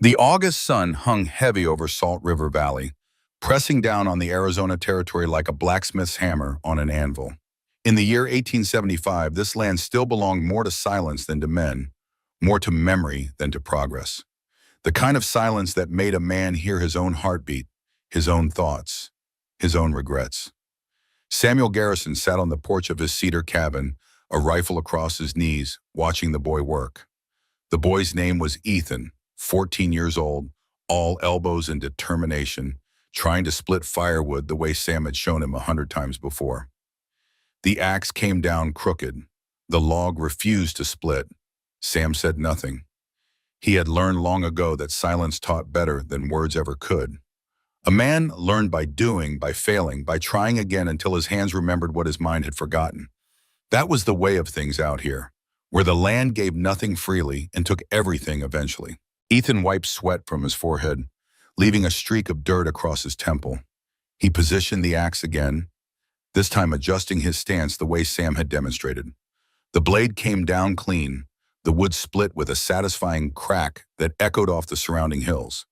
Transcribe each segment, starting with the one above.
The August sun hung heavy over Salt River Valley, pressing down on the Arizona territory like a blacksmith's hammer on an anvil. In the year 1875, this land still belonged more to silence than to men, more to memory than to progress. The kind of silence that made a man hear his own heartbeat, his own thoughts, his own regrets. Samuel Garrison sat on the porch of his cedar cabin, a rifle across his knees, watching the boy work. The boy's name was Ethan, 14 years old, all elbows and determination, trying to split firewood the way Sam had shown him 100 times before. The axe came down crooked. The log refused to split. Sam said nothing. He had learned long ago that silence taught better than words ever could. A man learned by doing, by failing, by trying again until his hands remembered what his mind had forgotten. That was the way of things out here, where the land gave nothing freely and took everything eventually. Ethan wiped sweat from his forehead, leaving a streak of dirt across his temple. He positioned the axe again, this time adjusting his stance the way Sam had demonstrated. The blade came down clean, the wood split with a satisfying crack that echoed off the surrounding hills.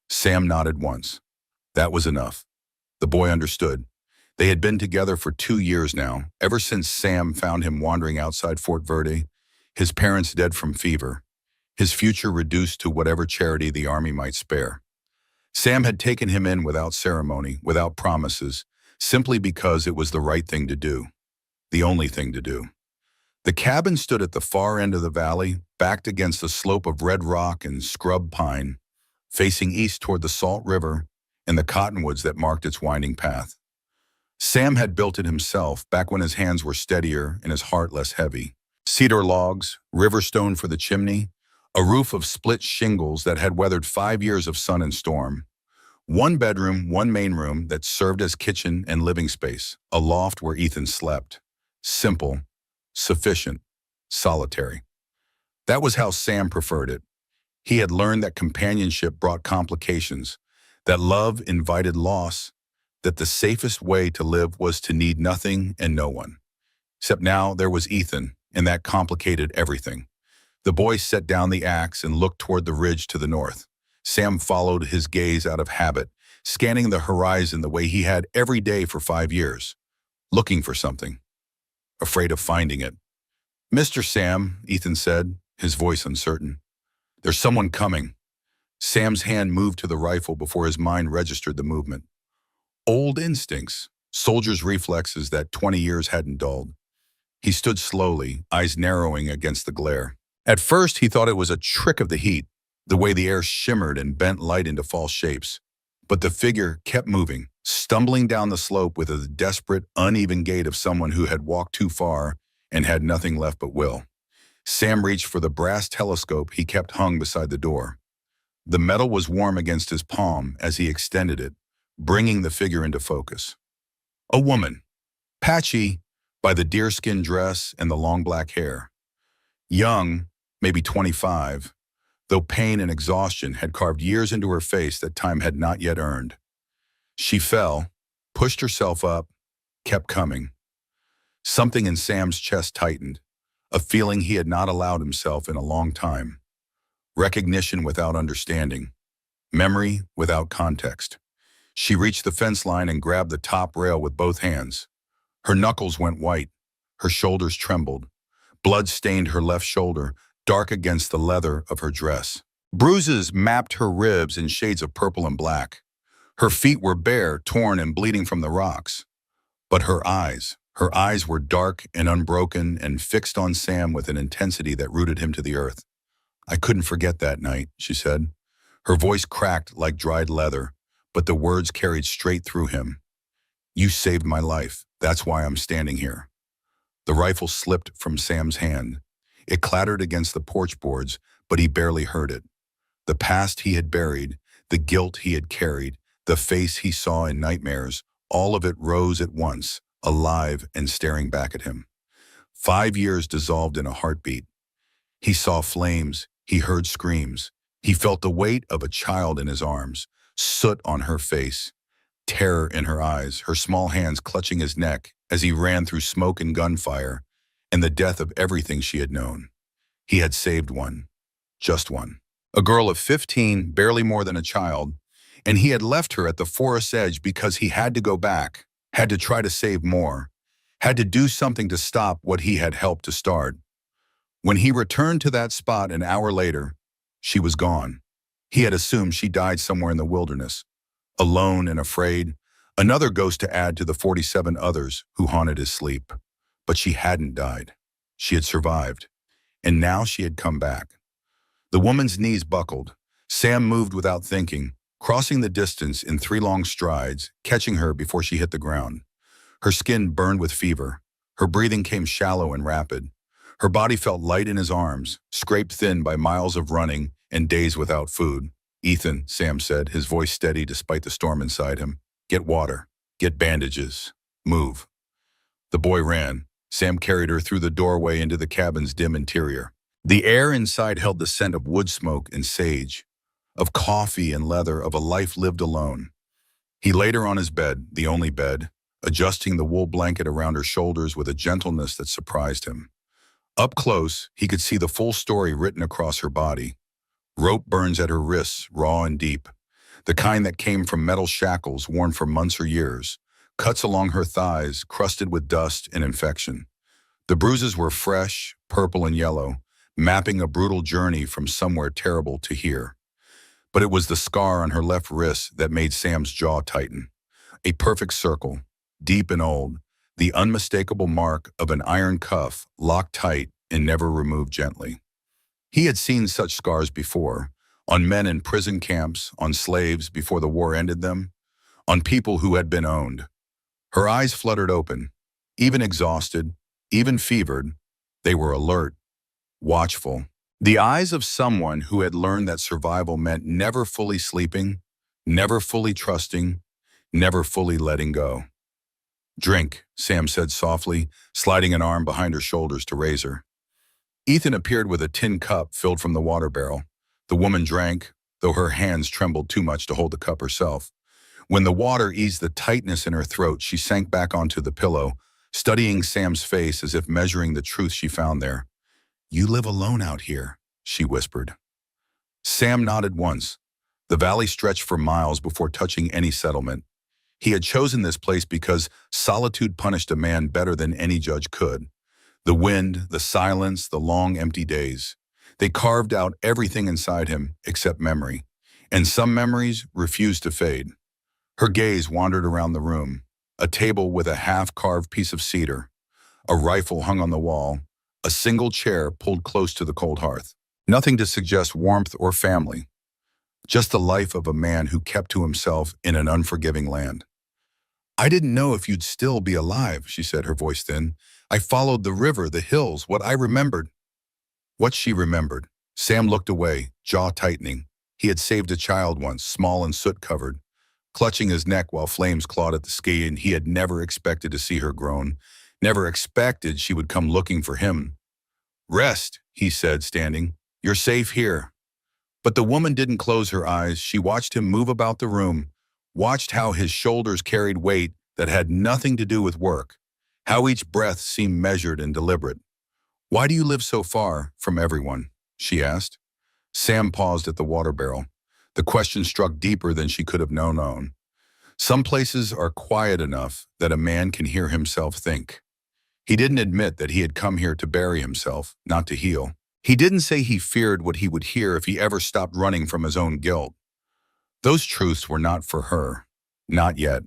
Sam nodded once. That was enough. The boy understood. They had been together for 2 years now, ever since Sam found him wandering outside Fort Verde, his parents dead from fever, his future reduced to whatever charity the army might spare. Sam had taken him in without ceremony, without promises, simply because it was the right thing to do, the only thing to do. The cabin stood at the far end of the valley, backed against a slope of red rock and scrub pine, facing east toward the Salt River and the cottonwoods that marked its winding path. Sam had built it himself back when his hands were steadier and his heart less heavy. Cedar logs, river stone for the chimney, a roof of split shingles that had weathered 5 years of sun and storm. One bedroom, one main room that served as kitchen and living space, a loft where Ethan slept. Simple, sufficient, solitary. That was how Sam preferred it. He had learned that companionship brought complications, that love invited loss, that the safest way to live was to need nothing and no one. Except now there was Ethan, and that complicated everything. The boy set down the axe and looked toward the ridge to the north. Sam followed his gaze out of habit, scanning the horizon the way he had every day for 5 years, looking for something, afraid of finding it. "Mr. Sam," Ethan said, his voice uncertain. "There's someone coming." Sam's hand moved to the rifle before his mind registered the movement. Old instincts, soldier's reflexes that 20 years hadn't dulled. He stood slowly, eyes narrowing against the glare. At first, he thought it was a trick of the heat, the way the air shimmered and bent light into false shapes. But the figure kept moving, stumbling down the slope with a desperate, uneven gait of someone who had walked too far and had nothing left but will. Sam reached for the brass telescope he kept hung beside the door. The metal was warm against his palm as he extended it, bringing the figure into focus. A woman, patchy by the deerskin dress and the long black hair. Young, maybe 25, though pain and exhaustion had carved years into her face that time had not yet earned. She fell, pushed herself up, kept coming. Something in Sam's chest tightened, a feeling he had not allowed himself in a long time. Recognition without understanding, memory without context. She reached the fence line and grabbed the top rail with both hands. Her knuckles went white, her shoulders trembled. Blood stained her left shoulder, dark against the leather of her dress. Bruises mapped her ribs in shades of purple and black. Her feet were bare, torn and bleeding from the rocks. But her eyes were dark and unbroken and fixed on Sam with an intensity that rooted him to the earth. "I couldn't forget that night," she said. Her voice cracked like dried leather, but the words carried straight through him. "You saved my life. That's why I'm standing here." The rifle slipped from Sam's hand. It clattered against the porch boards, but he barely heard it. The past he had buried, the guilt he had carried, the face he saw in nightmares, all of it rose at once, alive and staring back at him. 5 years dissolved in a heartbeat. He saw flames, he heard screams. He felt the weight of a child in his arms, soot on her face, terror in her eyes, her small hands clutching his neck as he ran through smoke and gunfire, and the death of everything she had known. He had saved one, just one. A girl of 15, barely more than a child, and he had left her at the forest's edge because he had to go back, had to try to save more, had to do something to stop what he had helped to start. When he returned to that spot an hour later, she was gone. He had assumed she died somewhere in the wilderness, alone and afraid, another ghost to add to the 47 others who haunted his sleep. But she hadn't died. She had survived, and now she had come back. The woman's knees buckled. Sam moved without thinking, crossing the distance in 3 long strides, catching her before she hit the ground. Her skin burned with fever. Her breathing came shallow and rapid. Her body felt light in his arms, scraped thin by miles of running and days without food. "Ethan," Sam said, his voice steady despite the storm inside him. "Get water. Get bandages. Move." The boy ran. Sam carried her through the doorway into the cabin's dim interior. The air inside held the scent of wood smoke and sage, of coffee and leather, of a life lived alone. He laid her on his bed, the only bed, adjusting the wool blanket around her shoulders with a gentleness that surprised him. Up close, he could see the full story written across her body. Rope burns at her wrists, raw and deep, the kind that came from metal shackles worn for months or years, cuts along her thighs, crusted with dust and infection. The bruises were fresh, purple and yellow, mapping a brutal journey from somewhere terrible to here. But it was the scar on her left wrist that made Sam's jaw tighten. A perfect circle, deep and old, the unmistakable mark of an iron cuff locked tight and never removed gently. He had seen such scars before, on men in prison camps, on slaves before the war ended them, on people who had been owned. Her eyes fluttered open. Even exhausted, even fevered, they were alert, watchful. The eyes of someone who had learned that survival meant never fully sleeping, never fully trusting, never fully letting go. "Drink," Sam said softly, sliding an arm behind her shoulders to raise her. Ethan appeared with a tin cup filled from the water barrel. The woman drank, though her hands trembled too much to hold the cup herself. When the water eased the tightness in her throat, she sank back onto the pillow, studying Sam's face as if measuring the truth she found there. "You live alone out here," she whispered. Sam nodded once. The valley stretched for miles before touching any settlement. He had chosen this place because solitude punished a man better than any judge could. The wind, the silence, the long empty days. They carved out everything inside him except memory, and some memories refused to fade. Her gaze wandered around the room. A table with a half-carved piece of cedar, a rifle hung on the wall, a single chair pulled close to the cold hearth. Nothing to suggest warmth or family, just the life of a man who kept to himself in an unforgiving land. "I didn't know if you'd still be alive," she said, her voice thin. "I followed the river, the hills, what I remembered." What she remembered. Sam looked away, jaw tightening. He had saved a child once, small and soot-covered, clutching his neck while flames clawed at the skin. He had never expected to see her groan, never expected she would come looking for him. "Rest," he said, standing. "You're safe here." But the woman didn't close her eyes. She watched him move about the room, watched how his shoulders carried weight that had nothing to do with work, how each breath seemed measured and deliberate. "Why do you live so far from everyone?" she asked. Sam paused at the water barrel. The question struck deeper than she could have known. Some places are quiet enough that a man can hear himself think. He didn't admit that he had come here to bury himself, not to heal. He didn't say he feared what he would hear if he ever stopped running from his own guilt. Those truths were not for her. Not yet.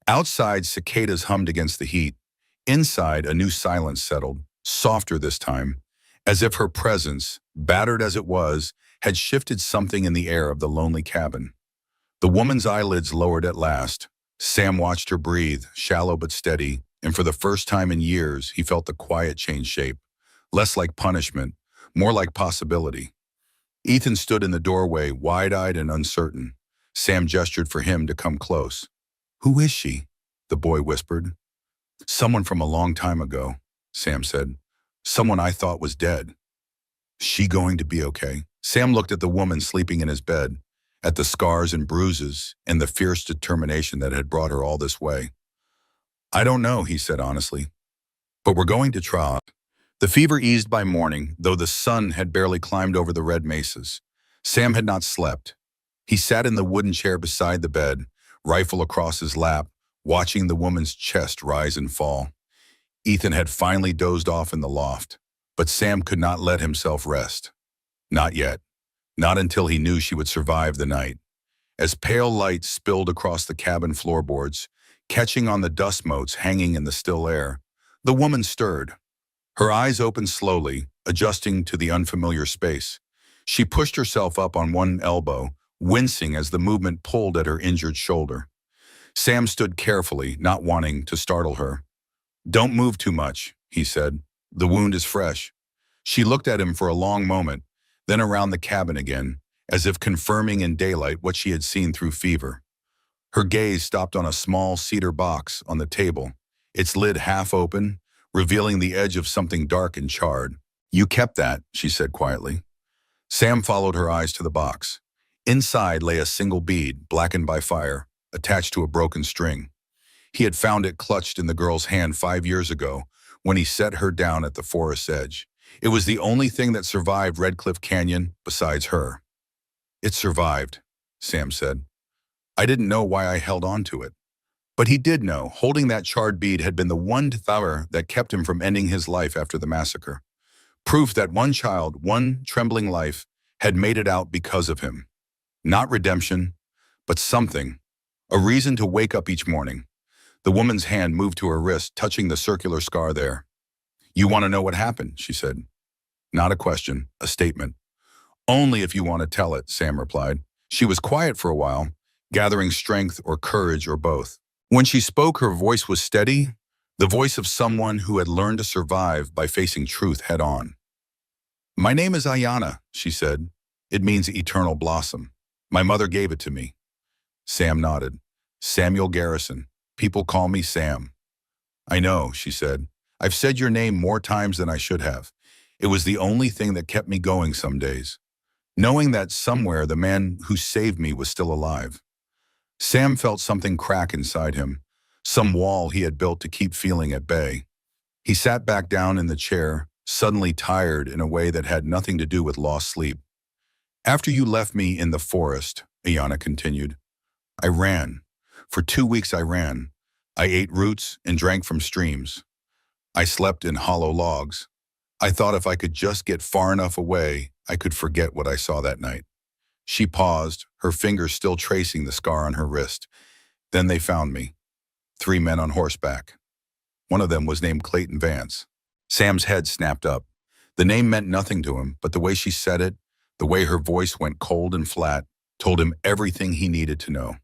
Outside, cicadas hummed against the heat. Inside, a new silence settled, softer this time, as if her presence, battered as it was, had shifted something in the air of the lonely cabin. The woman's eyelids lowered at last. Sam watched her breathe, shallow but steady, and for the first time in years, he felt the quiet change shape, less like punishment, more like possibility. Ethan stood in the doorway, wide-eyed and uncertain. Sam gestured for him to come close. "Who is she?" the boy whispered. "Someone from a long time ago," Sam said. "Someone I thought was dead." "She going to be okay?" Sam looked at the woman sleeping in his bed, at the scars and bruises and the fierce determination that had brought her all this way. "I don't know," he said honestly, "but we're going to try." The fever eased by morning, though the sun had barely climbed over the red mesas. Sam had not slept. He sat in the wooden chair beside the bed, rifle across his lap, watching the woman's chest rise and fall. Ethan had finally dozed off in the loft, but Sam could not let himself rest. Not yet. Not until he knew she would survive the night. As pale light spilled across the cabin floorboards, catching on the dust motes hanging in the still air, the woman stirred. Her eyes opened slowly, adjusting to the unfamiliar space. She pushed herself up on one elbow, wincing as the movement pulled at her injured shoulder. Sam stood carefully, not wanting to startle her. "Don't move too much," he said. "The wound is fresh." She looked at him for a long moment, then around the cabin again, as if confirming in daylight what she had seen through fever. Her gaze stopped on a small cedar box on the table, its lid half open, revealing the edge of something dark and charred. "You kept that," she said quietly. Sam followed her eyes to the box. Inside lay a single bead, blackened by fire, attached to a broken string. He had found it clutched in the girl's hand 5 years ago when he set her down at the forest's edge. It was the only thing that survived Red Cliff Canyon besides her. "It survived," Sam said. "I didn't know why I held on to it." But he did know. Holding that charred bead had been the one power that kept him from ending his life after the massacre. Proof that one child, one trembling life, had made it out because of him. Not redemption, but something. A reason to wake up each morning. The woman's hand moved to her wrist, touching the circular scar there. "You want to know what happened?" she said. Not a question, a statement. "Only if you want to tell it," Sam replied. She was quiet for a while, gathering strength or courage or both. When she spoke, her voice was steady, the voice of someone who had learned to survive by facing truth head on. "My name is Ayana," she said. "It means eternal blossom. My mother gave it to me." Sam nodded. "Samuel Garrison. People call me Sam." "I know," she said. "I've said your name more times than I should have. It was the only thing that kept me going some days. Knowing that somewhere the man who saved me was still alive." Sam felt something crack inside him, some wall he had built to keep feeling at bay. He sat back down in the chair, suddenly tired in a way that had nothing to do with lost sleep. "After you left me in the forest," Ayana continued, "I ran. For 2 weeks I ran. I ate roots and drank from streams. I slept in hollow logs. I thought if I could just get far enough away, I could forget what I saw that night." She paused, her fingers still tracing the scar on her wrist. "Then they found me. 3 men on horseback. One of them was named Clayton Vance." Sam's head snapped up. The name meant nothing to him, but the way she said it, the way her voice went cold and flat, told him everything he needed to know.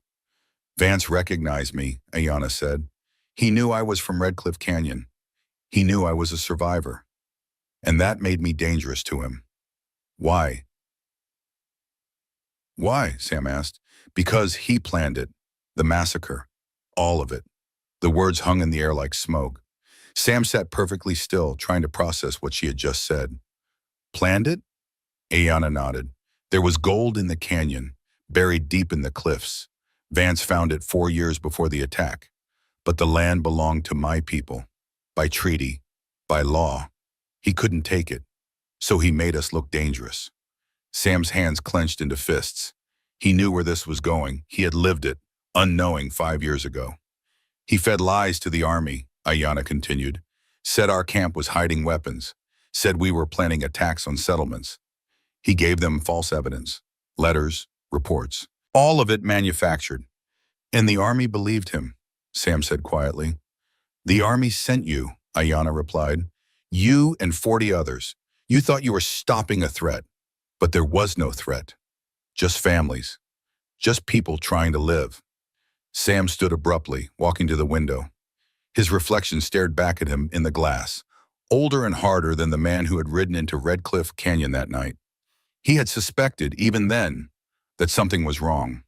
"Vance recognized me," Ayana said. "He knew I was from Red Cliff Canyon. He knew I was a survivor. And that made me dangerous to him." "Why?" "Why?" Sam asked. "Because he planned it. The massacre. All of it." The words hung in the air like smoke. Sam sat perfectly still, trying to process what she had just said. "Planned it?" Ayana nodded. "There was gold in the canyon, buried deep in the cliffs. Vance found it 4 years before the attack. But the land belonged to my people. By treaty. By law. He couldn't take it. So he made us look dangerous." Sam's hands clenched into fists. He knew where this was going. He had lived it, unknowing 5 years ago. "He fed lies to the army," Ayana continued. "Said our camp was hiding weapons. Said we were planning attacks on settlements. He gave them false evidence. Letters, reports. All of it manufactured. And the army believed him," Sam said quietly. "The army sent you," Ayana replied. "You and 40 others. You thought you were stopping a threat. But there was no threat. Just families. Just people trying to live." Sam stood abruptly, walking to the window. His reflection stared back at him in the glass, older and harder than the man who had ridden into Red Cliff Canyon that night. He had suspected, even then, that something was wrong.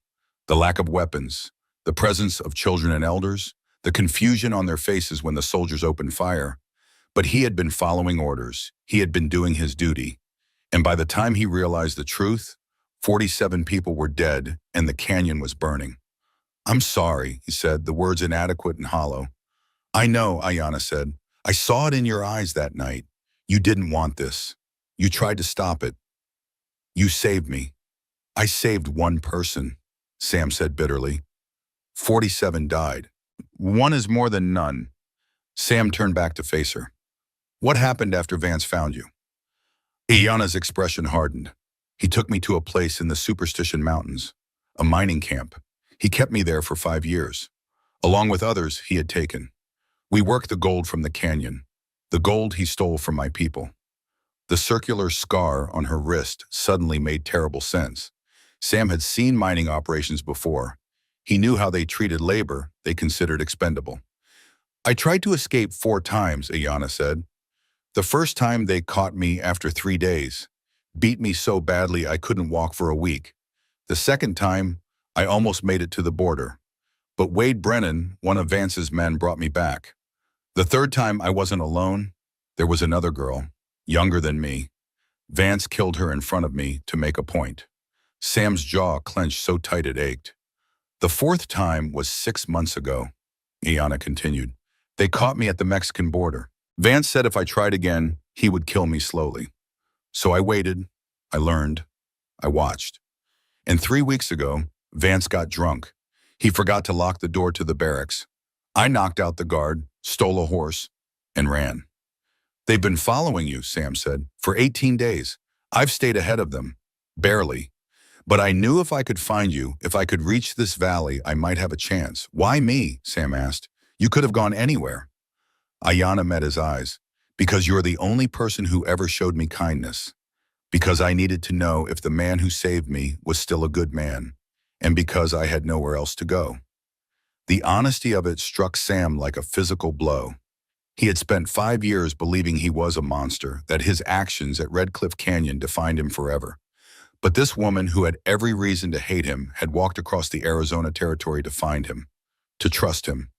The lack of weapons, the presence of children and elders, the confusion on their faces when the soldiers opened fire. But he had been following orders. He had been doing his duty. And by the time he realized the truth, 47 people were dead and the canyon was burning. "I'm sorry," he said, the words inadequate and hollow. "I know," Ayana said. "I saw it in your eyes that night. You didn't want this. You tried to stop it. You saved me." I saved one person, Sam said bitterly. 47 died. One is more than none. Sam turned back to face her. What happened after Vance found you? Iana's expression hardened. He took me to a place in the Superstition Mountains, a mining camp. He kept me there for 5 years, along with others he had taken. We worked the gold from the canyon, the gold he stole from my people. The circular scar on her wrist suddenly made terrible sense. Sam had seen mining operations before. He knew how they treated labor they considered expendable. I tried to escape 4 times, Iana said. The first time they caught me after 3 days, beat me so badly I couldn't walk for a week. The second time, I almost made it to the border. But Wade Brennan, one of Vance's men, brought me back. The third time I wasn't alone. There was another girl, younger than me. Vance killed her in front of me to make a point. Sam's jaw clenched so tight it ached. The fourth time was 6 months ago, Iana continued. They caught me at the Mexican border. Vance said if I tried again, he would kill me slowly. So I waited, I learned, I watched. And 3 weeks ago, Vance got drunk. He forgot to lock the door to the barracks. I knocked out the guard, stole a horse, and ran. They've been following you, Sam said, for 18 days. I've stayed ahead of them. Barely. But I knew if I could find you, if I could reach this valley, I might have a chance. Why me? Sam asked. You could have gone anywhere. Iana met his eyes. Because you're the only person who ever showed me kindness. Because I needed to know if the man who saved me was still a good man. And because I had nowhere else to go. The honesty of it struck Sam like a physical blow. He had spent 5 years believing he was a monster, that his actions at Red Cliff Canyon defined him forever. But this woman who had every reason to hate him had walked across the Arizona territory to find him, to trust him.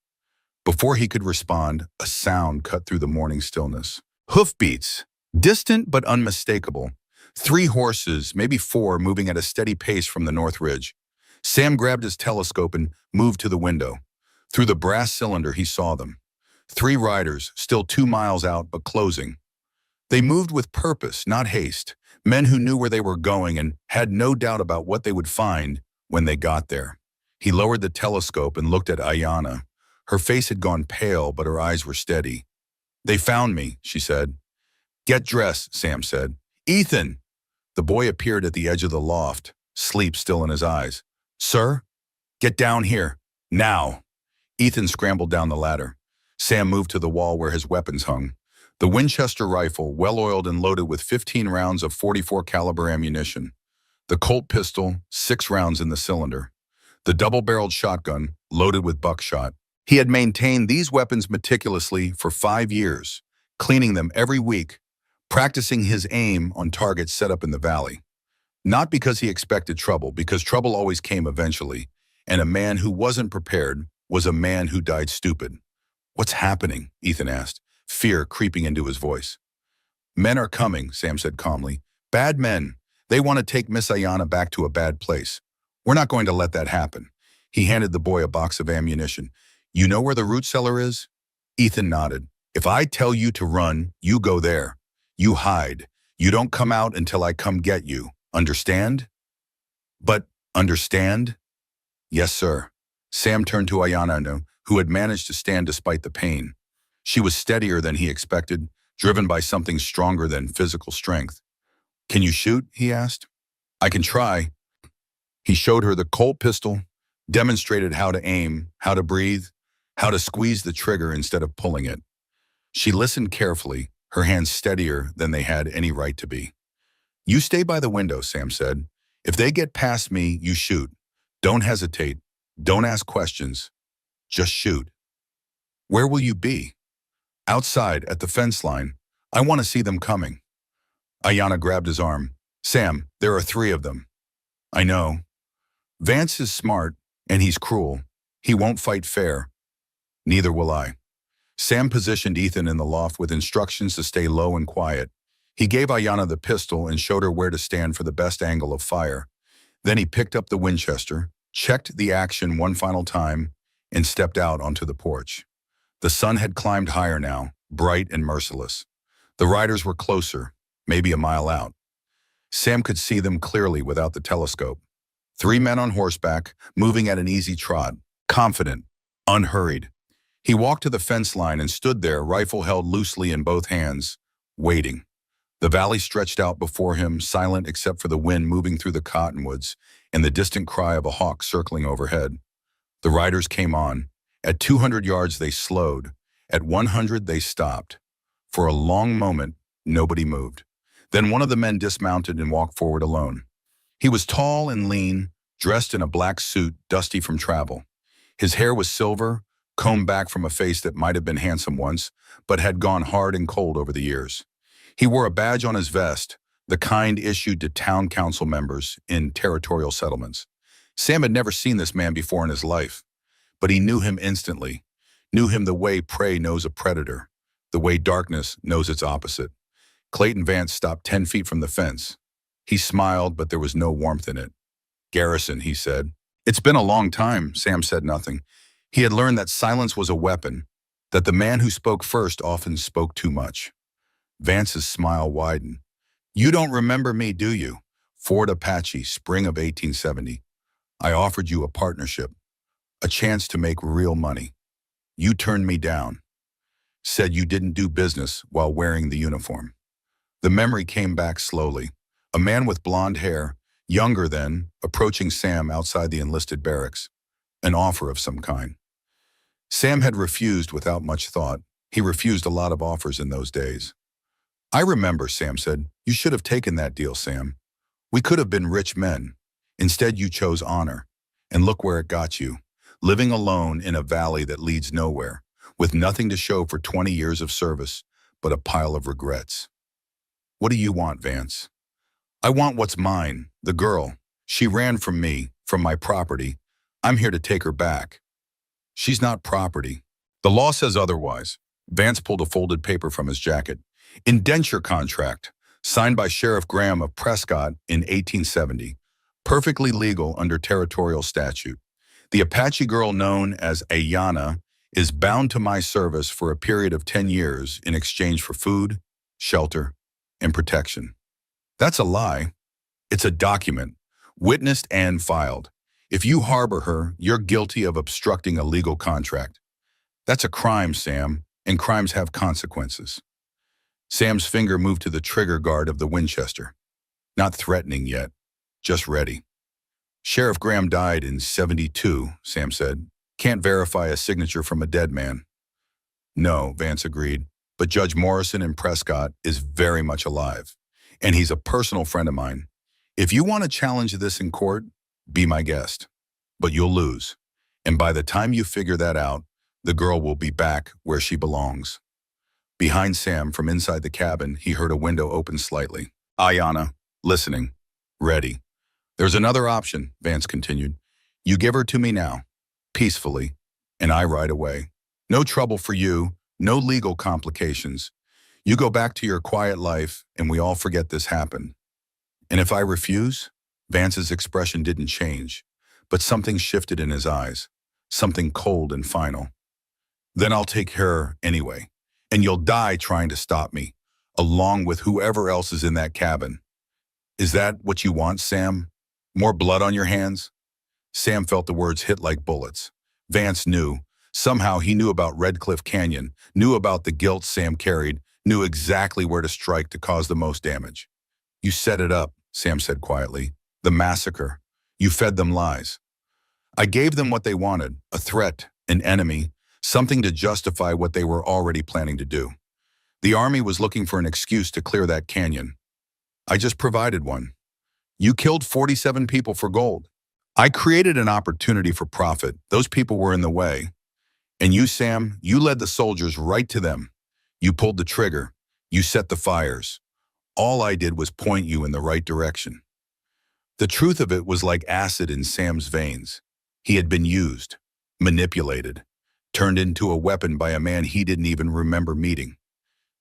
Before he could respond, a sound cut through the morning stillness. Hoofbeats, distant but unmistakable. 3 horses, maybe 4, moving at a steady pace from the North Ridge. Sam grabbed his telescope and moved to the window. Through the brass cylinder, he saw them. 3 riders, still 2 miles out, but closing. They moved with purpose, not haste. Men who knew where they were going and had no doubt about what they would find when they got there. He lowered the telescope and looked at Iana. Her face had gone pale, but her eyes were steady. They found me, she said. Get dressed, Sam said. Ethan! The boy appeared at the edge of the loft, sleep still in his eyes. Sir? Get down here. Now. Ethan scrambled down the ladder. Sam moved to the wall where his weapons hung. The Winchester rifle, well-oiled and loaded with 15 rounds of .44 caliber ammunition. The Colt pistol, 6 rounds in the cylinder. The double-barreled shotgun, loaded with buckshot. He had maintained these weapons meticulously for 5 years, cleaning them every week, practicing his aim on targets set up in the valley. Not because he expected trouble, because trouble always came eventually, and a man who wasn't prepared was a man who died stupid. What's happening? Ethan asked, fear creeping into his voice. Men are coming, Sam said calmly. Bad men. They want to take Miss Iana back to a bad place. We're not going to let that happen. He handed the boy a box of ammunition. You know where the root cellar is? Ethan nodded. If I tell you to run, you go there. You hide. You don't come out until I come get you. Understand? But, understand? Yes, sir. Sam turned to Iana, who had managed to stand despite the pain. She was steadier than he expected, driven by something stronger than physical strength. Can you shoot? He asked. I can try. He showed her the Colt pistol, demonstrated how to aim, how to breathe, how to squeeze the trigger instead of pulling it. She listened carefully, her hands steadier than they had any right to be. You stay by the window, Sam said. If they get past me, you shoot. Don't hesitate. Don't ask questions. Just shoot. Where will you be? Outside, at the fence line. I want to see them coming. Iana grabbed his arm. Sam, there are 3 of them. I know. Vance is smart, and he's cruel. He won't fight fair. Neither will I. Sam positioned Ethan in the loft with instructions to stay low and quiet. He gave Iana the pistol and showed her where to stand for the best angle of fire. Then he picked up the Winchester, checked the action one final time, and stepped out onto the porch. The sun had climbed higher now, bright and merciless. The riders were closer, maybe a mile out. Sam could see them clearly without the telescope. Three men on horseback, moving at an easy trot, confident, unhurried. He walked to the fence line and stood there, rifle held loosely in both hands, waiting. The valley stretched out before him, silent except for the wind moving through the cottonwoods and the distant cry of a hawk circling overhead. The riders came on. At 200 yards they slowed. At 100 they stopped. For a long moment, nobody moved. Then one of the men dismounted and walked forward alone. He was tall and lean, dressed in a black suit, dusty from travel. His hair was silver, combed back from a face that might have been handsome once, but had gone hard and cold over the years. He wore a badge on his vest, the kind issued to town council members in territorial settlements. Sam had never seen this man before in his life, but he knew him instantly, knew him the way prey knows a predator, the way darkness knows its opposite. Clayton Vance stopped 10 feet from the fence. He smiled, but there was no warmth in it. "Garrison," he said. "It's been a long time." Sam said nothing. He had learned that silence was a weapon, that the man who spoke first often spoke too much. Vance's smile widened. "You don't remember me, do you? Fort Apache, spring of 1870. I offered you a partnership, a chance to make real money. You turned me down, said you didn't do business while wearing the uniform." The memory came back slowly. A man with blonde hair, younger then, approaching Sam outside the enlisted barracks. An offer of some kind. Sam had refused without much thought. He refused a lot of offers in those days. "I remember," Sam said. "You should have taken that deal, Sam. We could have been rich men. Instead, you chose honor. And look where it got you. Living alone in a valley that leads nowhere, with nothing to show for 20 years of service, but a pile of regrets." "What do you want, Vance?" "I want what's mine, the girl. She ran from me, from my property. I'm here to take her back." "She's not property. The law says otherwise." Vance pulled a folded paper from his jacket. "Indenture contract, signed by Sheriff Graham of Prescott in 1870. Perfectly legal under territorial statute. The Apache girl known as Ayana is bound to my service for a period of 10 years in exchange for food, shelter, and protection." "That's a lie. It's a document, witnessed and filed. If you harbor her, you're guilty of obstructing a legal contract. That's a crime, Sam, and crimes have consequences." Sam's finger moved to the trigger guard of the Winchester. Not threatening yet, just ready. "Sheriff Graham died in 72, Sam said. "Can't verify a signature from a dead man." "No," Vance agreed, "but Judge Morrison in Prescott is very much alive, and he's a personal friend of mine. If you want to challenge this in court, be my guest. But you'll lose, and by the time you figure that out, the girl will be back where she belongs." Behind Sam, from inside the cabin, he heard a window open slightly. Ayana, listening, ready. "There's another option," Vance continued. "You give her to me now, peacefully, and I ride away. No trouble for you, no legal complications. You go back to your quiet life, and we all forget this happened. And if I refuse?" Vance's expression didn't change, but something shifted in his eyes, something cold and final. "Then I'll take her anyway, and you'll die trying to stop me, along with whoever else is in that cabin. Is that what you want, Sam? More blood on your hands?" Sam felt the words hit like bullets. Vance knew. Somehow he knew about Red Cliff Canyon, knew about the guilt Sam carried, knew exactly where to strike to cause the most damage. "You set it up," Sam said quietly. "The massacre. You fed them lies. I gave them what they wanted, a threat, an enemy, something to justify what they were already planning to do. The army was looking for an excuse to clear that canyon. I just provided one. You killed 47 people for gold. I created an opportunity for profit. Those people were in the way. And you, Sam, you led the soldiers right to them. You pulled the trigger. You set the fires. All I did was point you in the right direction." The truth of it was like acid in Sam's veins. He had been used, manipulated, turned into a weapon by a man he didn't even remember meeting.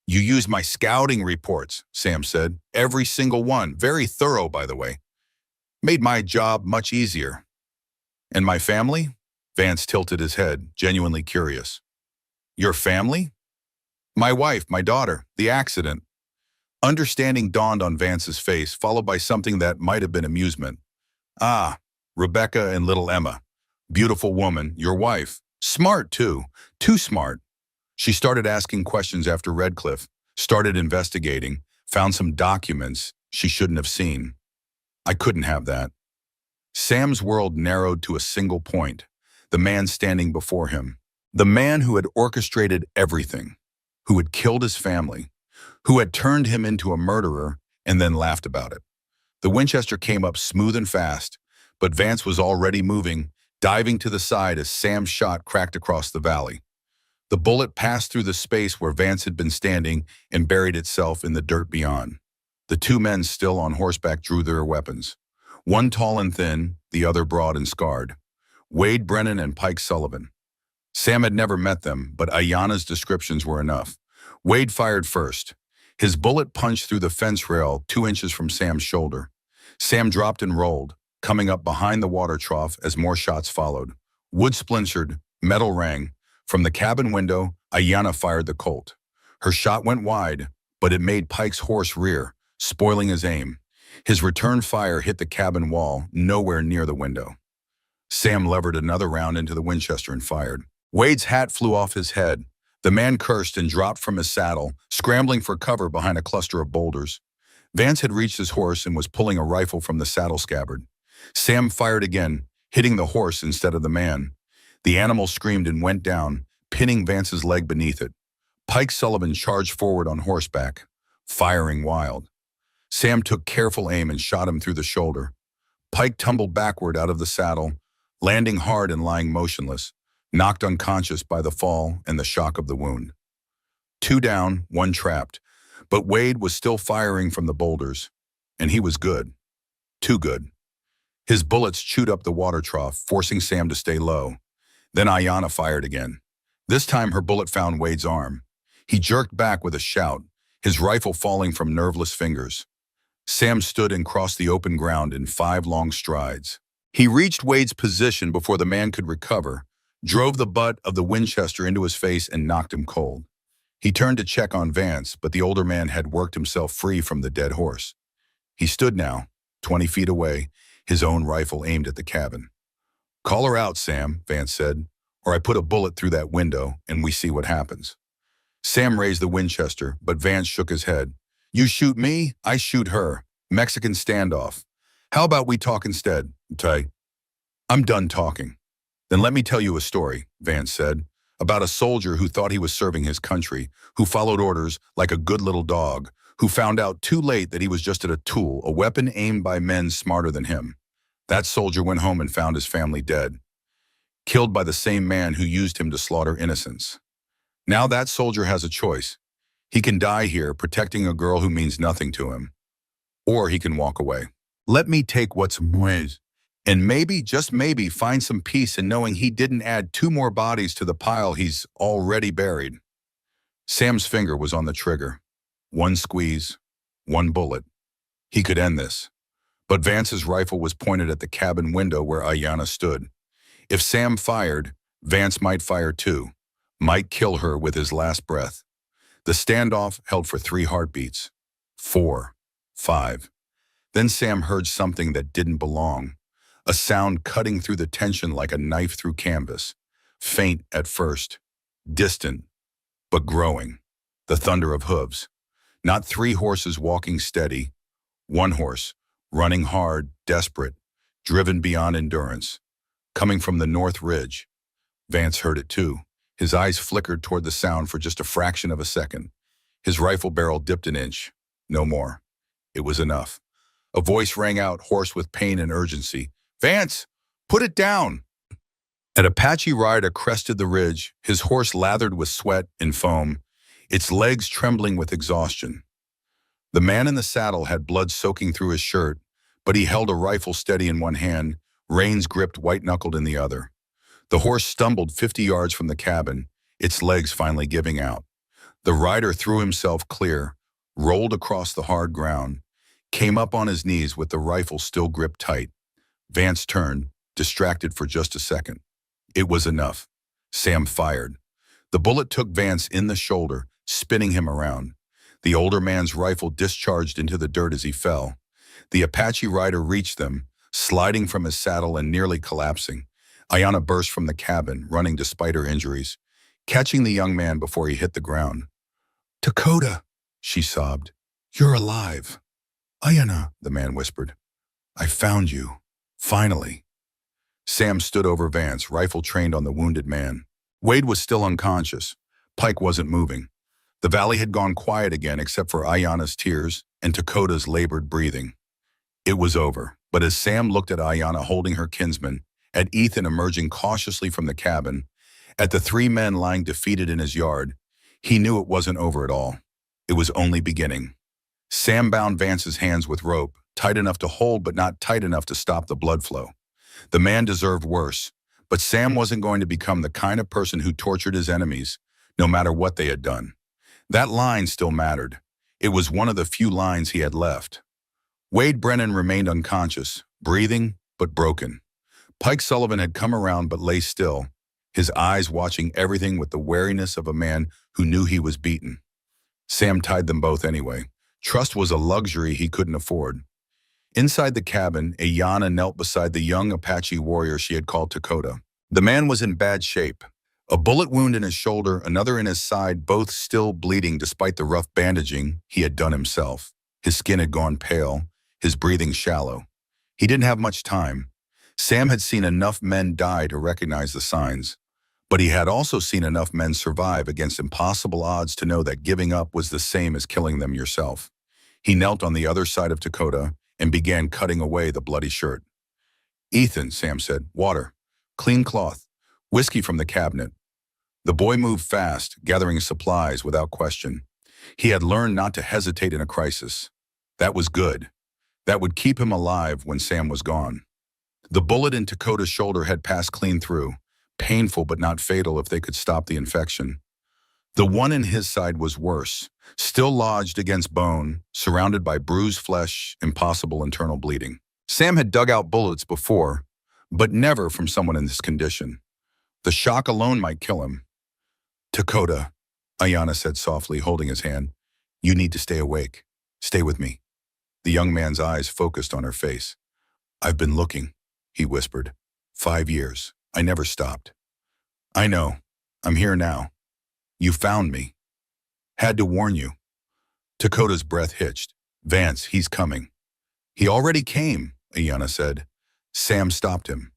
"You used my scouting reports," Sam said. "Every single one. Very thorough, by the way. Made my job much easier." "And my family?" Vance tilted his head, genuinely curious. "Your family?" "My wife, my daughter, the accident." Understanding dawned on Vance's face, followed by something that might have been amusement. "Ah, Rebecca and little Emma. Beautiful woman, your wife. Smart, too. Too smart. She started asking questions after Redcliffe, started investigating, found some documents she shouldn't have seen. I couldn't have that. Sam's world narrowed to a single point, the man standing before him. The man who had orchestrated everything, who had killed his family, who had turned him into a murderer and then laughed about it. The Winchester came up smooth and fast, but Vance was already moving, diving to the side as Sam's shot cracked across the valley. The bullet passed through the space where Vance had been standing and buried itself in the dirt beyond. The two men still on horseback drew their weapons. One tall and thin, the other broad and scarred. Wade Brennan and Pike Sullivan. Sam had never met them, but Ayanna's descriptions were enough. Wade fired first. His bullet punched through the fence rail 2 inches from Sam's shoulder. Sam dropped and rolled, coming up behind the water trough as more shots followed. Wood splintered, metal rang. From the cabin window, Ayanna fired the Colt. Her shot went wide, but it made Pike's horse rear, spoiling his aim. His return fire hit the cabin wall, nowhere near the window. Sam levered another round into the Winchester and fired. Wade's hat flew off his head. The man cursed and dropped from his saddle, scrambling for cover behind a cluster of boulders. Vance had reached his horse and was pulling a rifle from the saddle scabbard. Sam fired again, hitting the horse instead of the man. The animal screamed and went down, pinning Vance's leg beneath it. Pike Sullivan charged forward on horseback, firing wild. Sam took careful aim and shot him through the shoulder. Pike tumbled backward out of the saddle, landing hard and lying motionless, knocked unconscious by the fall and the shock of the wound. 2 down, 1 trapped, but Wade was still firing from the boulders, and he was good. Too good. His bullets chewed up the water trough, forcing Sam to stay low. Then Ayanna fired again. This time her bullet found Wade's arm. He jerked back with a shout, his rifle falling from nerveless fingers. Sam stood and crossed the open ground in 5 long strides. He reached Wade's position before the man could recover, drove the butt of the Winchester into his face and knocked him cold. He turned to check on Vance, but the older man had worked himself free from the dead horse. He stood now, 20 feet away, his own rifle aimed at the cabin. "Call her out, Sam," Vance said, "or I put a bullet through that window and we see what happens." Sam raised the Winchester, but Vance shook his head. "You shoot me, I shoot her. Mexican standoff. How about we talk instead, Ty?" "I'm done talking." "Then let me tell you a story," Vance said, "about a soldier who thought he was serving his country, who followed orders like a good little dog, who found out too late that he was just a tool, a weapon aimed by men smarter than him. That soldier went home and found his family dead, killed by the same man who used him to slaughter innocents. Now that soldier has a choice. He can die here protecting a girl who means nothing to him, or he can walk away. Let me take what's mine, and maybe, just maybe, find some peace in knowing he didn't add 2 more bodies to the pile he's already buried." Sam's finger was on the trigger. 1 squeeze, 1 bullet. He could end this. But Vance's rifle was pointed at the cabin window where Ayanna stood. If Sam fired, Vance might fire too, might kill her with his last breath. The standoff held for 3 heartbeats. 4, 5. Then Sam heard something that didn't belong. A sound cutting through the tension like a knife through canvas. Faint at first, distant, but growing. The thunder of hooves. Not 3 horses walking steady. 1 horse, running hard, desperate, driven beyond endurance. Coming from the north ridge. Vance heard it too. His eyes flickered toward the sound for just a fraction of a second. His rifle barrel dipped an inch. No more. It was enough. A voice rang out, hoarse with pain and urgency. "Vance, put it down!" An Apache rider crested the ridge, his horse lathered with sweat and foam, its legs trembling with exhaustion. The man in the saddle had blood soaking through his shirt, but he held a rifle steady in one hand, reins gripped white-knuckled in the other. The horse stumbled 50 yards from the cabin, its legs finally giving out. The rider threw himself clear, rolled across the hard ground, came up on his knees with the rifle still gripped tight. Vance turned, distracted for just a second. It was enough. Sam fired. The bullet took Vance in the shoulder, spinning him around. The older man's rifle discharged into the dirt as he fell. The Apache rider reached them, sliding from his saddle and nearly collapsing. Ayanna burst from the cabin, running despite her injuries, catching the young man before he hit the ground. "Dakota," she sobbed. "You're alive." "Ayanna," the man whispered. "I found you. Finally." Sam stood over Vance, rifle trained on the wounded man. Wade was still unconscious. Pike wasn't moving. The valley had gone quiet again except for Ayanna's tears and Dakota's labored breathing. It was over, but as Sam looked at Ayanna holding her kinsman, at Ethan emerging cautiously from the cabin, at the three men lying defeated in his yard, he knew it wasn't over at all. It was only beginning. Sam bound Vance's hands with rope, tight enough to hold but not tight enough to stop the blood flow. The man deserved worse, but Sam wasn't going to become the kind of person who tortured his enemies, no matter what they had done. That line still mattered. It was one of the few lines he had left. Wade Brennan remained unconscious, breathing but broken. Pike Sullivan had come around but lay still, his eyes watching everything with the wariness of a man who knew he was beaten. Sam tied them both anyway. Trust was a luxury he couldn't afford. Inside the cabin, Ayanna knelt beside the young Apache warrior she had called Dakota. The man was in bad shape. A bullet wound in his shoulder, another in his side, both still bleeding despite the rough bandaging he had done himself. His skin had gone pale, his breathing shallow. He didn't have much time. Sam had seen enough men die to recognize the signs, but he had also seen enough men survive against impossible odds to know that giving up was the same as killing them yourself. He knelt on the other side of Dakota and began cutting away the bloody shirt. "Ethan," Sam said, "water, clean cloth, whiskey from the cabinet." The boy moved fast, gathering supplies without question. He had learned not to hesitate in a crisis. That was good. That would keep him alive when Sam was gone. The bullet in Dakota's shoulder had passed clean through, painful but not fatal if they could stop the infection. The one in his side was worse, still lodged against bone, surrounded by bruised flesh, impossible internal bleeding. Sam had dug out bullets before, but never from someone in this condition. The shock alone might kill him. "Dakota," Ayanna said softly, holding his hand, "you need to stay awake. Stay with me." The young man's eyes focused on her face. "I've been looking," he whispered. 5 years. I never stopped." "I know. I'm here now. You found me. Had to warn you." Dakota's breath hitched. "Vance, he's coming." "He already came," Ayanna said. Sam stopped him.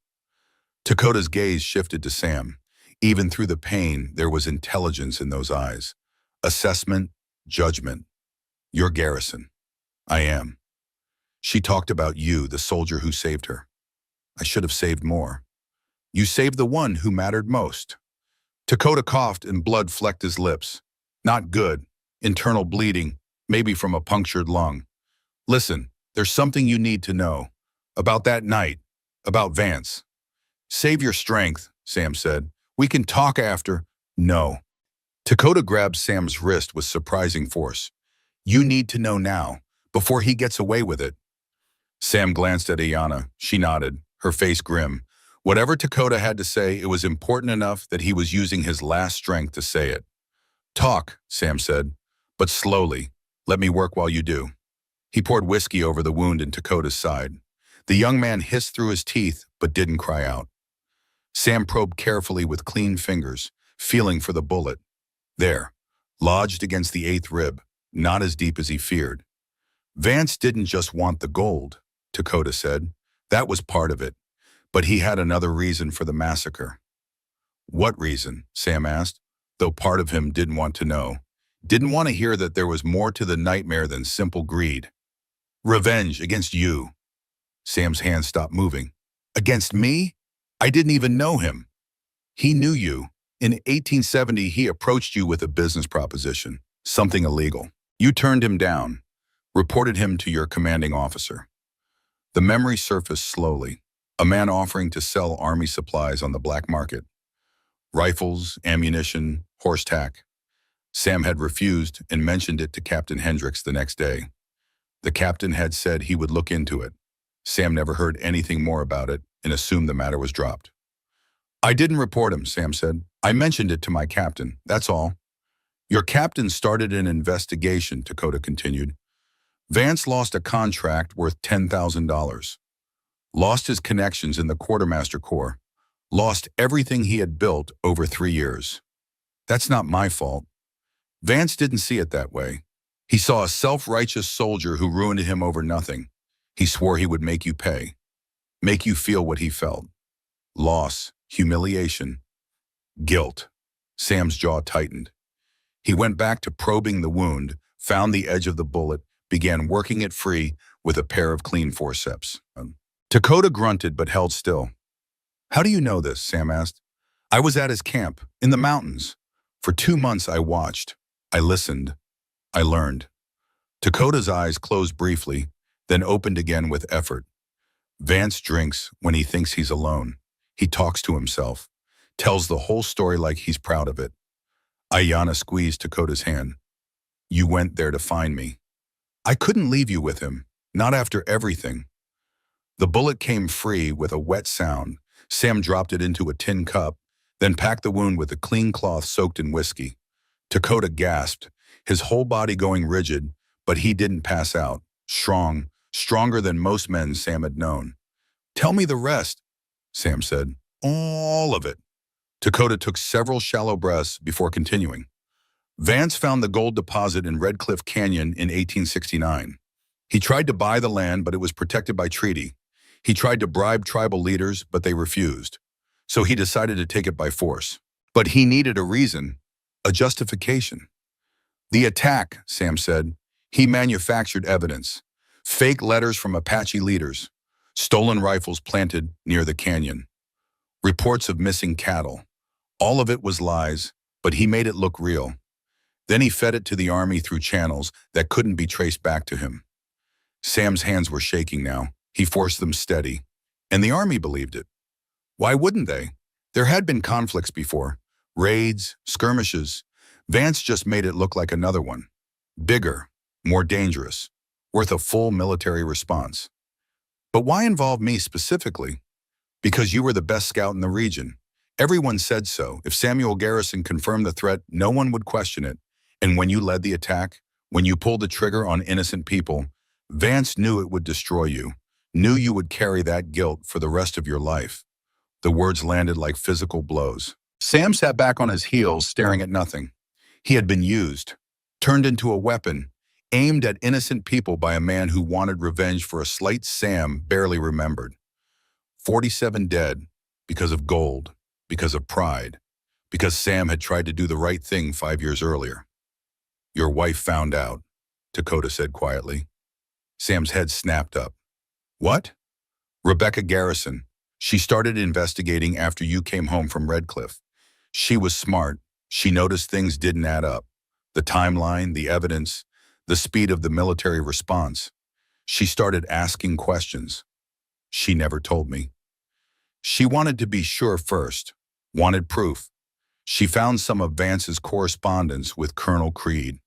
Dakota's gaze shifted to Sam. Even through the pain, there was intelligence in those eyes. Assessment, judgment. "You're Garrison." "I am." "She talked about you, the soldier who saved her." "I should have saved more." "You saved the one who mattered most." Dakota coughed and blood flecked his lips. "Not good. Internal bleeding, maybe from a punctured lung. Listen, there's something you need to know. About that night. About Vance." "Save your strength," Sam said. "We can talk after." "No." Dakota grabbed Sam's wrist with surprising force. "You need to know now, before he gets away with it." Sam glanced at Ayanna. She nodded, her face grim. Whatever Dakota had to say, it was important enough that he was using his last strength to say it. "Talk," Sam said, "but slowly. Let me work while you do." He poured whiskey over the wound in Dakota's side. The young man hissed through his teeth, but didn't cry out. Sam probed carefully with clean fingers, feeling for the bullet. There, lodged against the 8th rib, not as deep as he feared. "Vance didn't just want the gold," Dakota said. "That was part of it. But he had another reason for the massacre." "What reason?" Sam asked, though part of him didn't want to know. Didn't want to hear that there was more to the nightmare than simple greed. "Revenge against you." Sam's hand stopped moving. "Against me? I didn't even know him." "He knew you. In 1870, he approached you with a business proposition, something illegal. You turned him down, reported him to your commanding officer." The memory surfaced slowly. A man offering to sell army supplies on the black market. Rifles, ammunition, horse tack. Sam had refused and mentioned it to Captain Hendricks the next day. The captain had said he would look into it. Sam never heard anything more about it and assumed the matter was dropped. "I didn't report him," Sam said. "I mentioned it to my captain, that's all." "Your captain started an investigation," Dakota continued. "Vance lost a contract worth $10,000. lost his connections in the quartermaster corps, lost everything he had built over 3 years. That's not my fault. Vance didn't see it that way. He saw a self-righteous soldier who ruined him over nothing. He swore he would make you pay, make you feel what he felt. Loss, humiliation, guilt. Sam's jaw tightened. He went back to probing the wound, found the edge of the bullet, began working it free with a pair of clean forceps. Dakota grunted but held still. "How do you know this?" Sam asked. "I was at his camp, in the mountains. For 2 months I watched. I listened. I learned." Dakota's eyes closed briefly, then opened again with effort. Vance drinks when he thinks he's alone. He talks to himself, tells the whole story like he's proud of it. Ayanna squeezed Dakota's hand. "You went there to find me. I couldn't leave you with him, not after everything." The bullet came free with a wet sound. Sam dropped it into a tin cup, then packed the wound with a clean cloth soaked in whiskey. Dakota gasped, his whole body going rigid, but he didn't pass out. Strong, stronger than most men Sam had known. "Tell me the rest," Sam said. "All of it." Dakota took several shallow breaths before continuing. "Vance found the gold deposit in Red Cliff Canyon in 1869. He tried to buy the land, but it was protected by treaty. He tried to bribe tribal leaders, but they refused. So he decided to take it by force. But he needed a reason, a justification. The attack," Sam said. "He manufactured evidence. Fake letters from Apache leaders. Stolen rifles planted near the canyon. Reports of missing cattle. All of it was lies, but he made it look real. Then he fed it to the army through channels that couldn't be traced back to him." Sam's hands were shaking now. He forced them steady. And the army believed it. Why wouldn't they? There had been conflicts before. Raids, skirmishes. Vance just made it look like another one. Bigger, more dangerous, worth a full military response. "But why involve me specifically?" "Because you were the best scout in the region. Everyone said so. If Samuel Garrison confirmed the threat, no one would question it. And when you led the attack, when you pulled the trigger on innocent people, Vance knew it would destroy you, knew you would carry that guilt for the rest of your life." The words landed like physical blows. Sam sat back on his heels, staring at nothing. He had been used, turned into a weapon, aimed at innocent people by a man who wanted revenge for a slight Sam barely remembered. 47 dead, because of gold, because of pride, because Sam had tried to do the right thing 5 years earlier. "Your wife found out," Dakota said quietly. Sam's head snapped up. "What?" "Rebecca Garrison. She started investigating after you came home from Red Cliff. She was smart. She noticed things didn't add up. The timeline, the evidence, the speed of the military response. She started asking questions. She never told me. She wanted to be sure first, wanted proof. She found some of Vance's correspondence with Colonel Creed,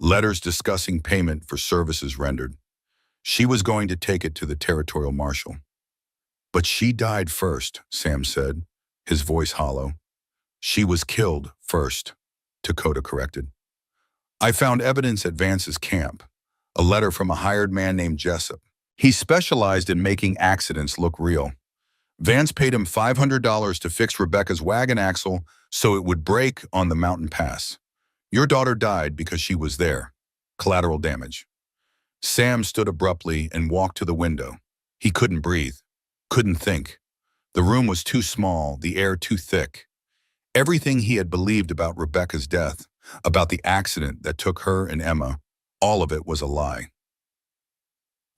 letters discussing payment for services rendered. She was going to take it to the territorial marshal. But she died first, Sam said, his voice hollow. She was killed first, Dakota corrected. I found evidence at Vance's camp, a letter from a hired man named Jessup. He specialized in making accidents look real. Vance paid him $500 to fix Rebecca's wagon axle so it would break on the mountain pass. Your daughter died because she was there. Collateral damage. Sam stood abruptly and walked to the window. He couldn't breathe, couldn't think. The room was too small, the air too thick. Everything he had believed about Rebecca's death, about the accident that took her and Emma, all of it was a lie.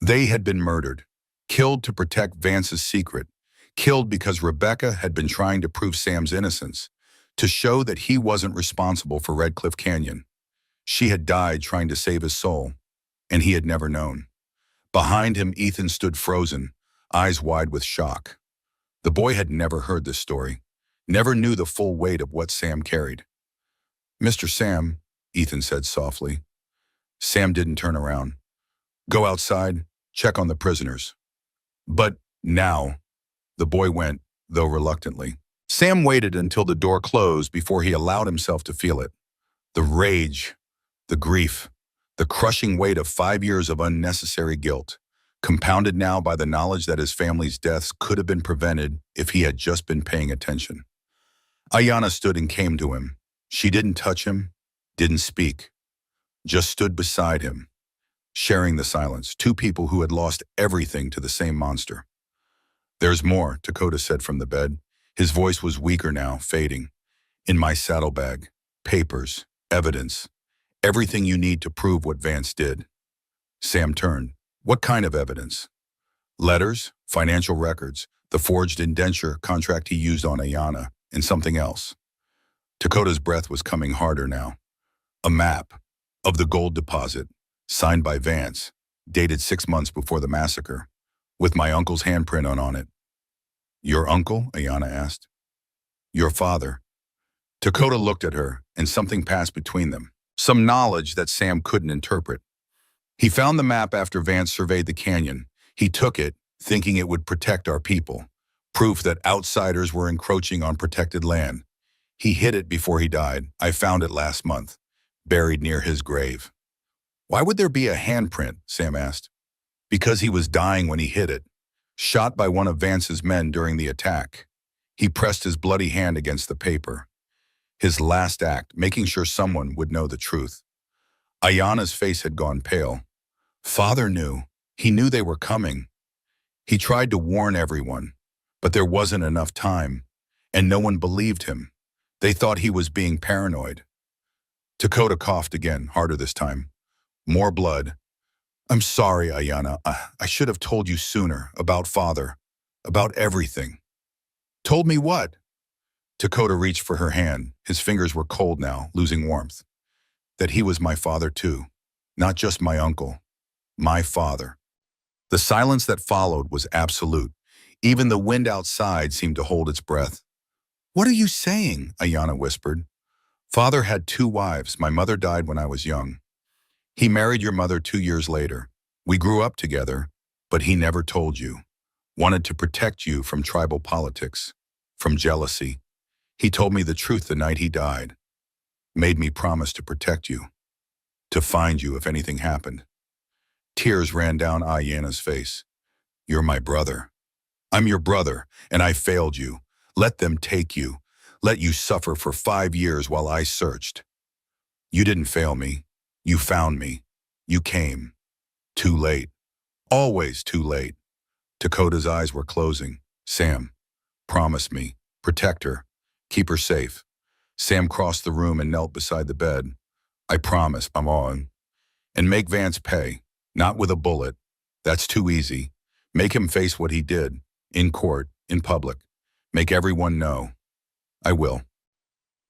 They had been murdered, killed to protect Vance's secret, killed because Rebecca had been trying to prove Sam's innocence, to show that he wasn't responsible for Red Cliff Canyon. She had died trying to save his soul, and he had never known. Behind him, Ethan stood frozen, eyes wide with shock. The boy had never heard this story, never knew the full weight of what Sam carried. Mr. Sam, Ethan said softly. Sam didn't turn around. Go outside, check on the prisoners. But now, the boy went, though reluctantly. Sam waited until the door closed before he allowed himself to feel it. The rage, the grief, the crushing weight of 5 years of unnecessary guilt, compounded now by the knowledge that his family's deaths could have been prevented if he had just been paying attention. Ayanna stood and came to him. She didn't touch him, didn't speak, just stood beside him, sharing the silence, two people who had lost everything to the same monster. "There's more," Dakota said from the bed. His voice was weaker now, fading. "In my saddlebag, papers, evidence, everything you need to prove what Vance did." Sam turned. "What kind of evidence?" "Letters, financial records, the forged indenture contract he used on Ayanna, and something else." Dakota's breath was coming harder now. "A map of the gold deposit, signed by Vance, dated 6 months before the massacre, with my uncle's handprint on it." "Your uncle?" Ayanna asked. "Your father." Dakota looked at her, and something passed between them, some knowledge that Sam couldn't interpret. "He found the map after Vance surveyed the canyon. He took it, thinking it would protect our people, proof that outsiders were encroaching on protected land. He hid it before he died. I found it last month, buried near his grave." "Why would there be a handprint?" Sam asked. "Because he was dying when he hid it, shot by one of Vance's men during the attack. He pressed his bloody hand against the paper. His last act, making sure someone would know the truth." Ayanna's face had gone pale. "Father knew. He knew they were coming. He tried to warn everyone, but there wasn't enough time, and no one believed him. They thought he was being paranoid." Dakota coughed again, harder this time. "More blood. I'm sorry, Ayanna. I should have told you sooner, about Father, about everything." "Told me what?" Dakota reached for her hand. His fingers were cold now, losing warmth. "That he was my father too. Not just my uncle. My father." The silence that followed was absolute. Even the wind outside seemed to hold its breath. "What are you saying?" Ayanna whispered. "Father had 2 wives. My mother died when I was young. He married your mother 2 years later. We grew up together, but he never told you. Wanted to protect you from tribal politics, from jealousy. He told me the truth the night he died. Made me promise to protect you, to find you if anything happened." Tears ran down Ayanna's face. "You're my brother. I'm your brother, and I failed you. Let them take you. Let you suffer for 5 years while I searched. You didn't fail me. You found me. You came. Too late. Always too late." Dakota's eyes were closing. "Sam, promise me. Protect her. Keep her safe." Sam crossed the room and knelt beside the bed. "I promise, I'm on. And make Vance pay. Not with a bullet. That's too easy. Make him face what he did. In court, in public. Make everyone know." "I will."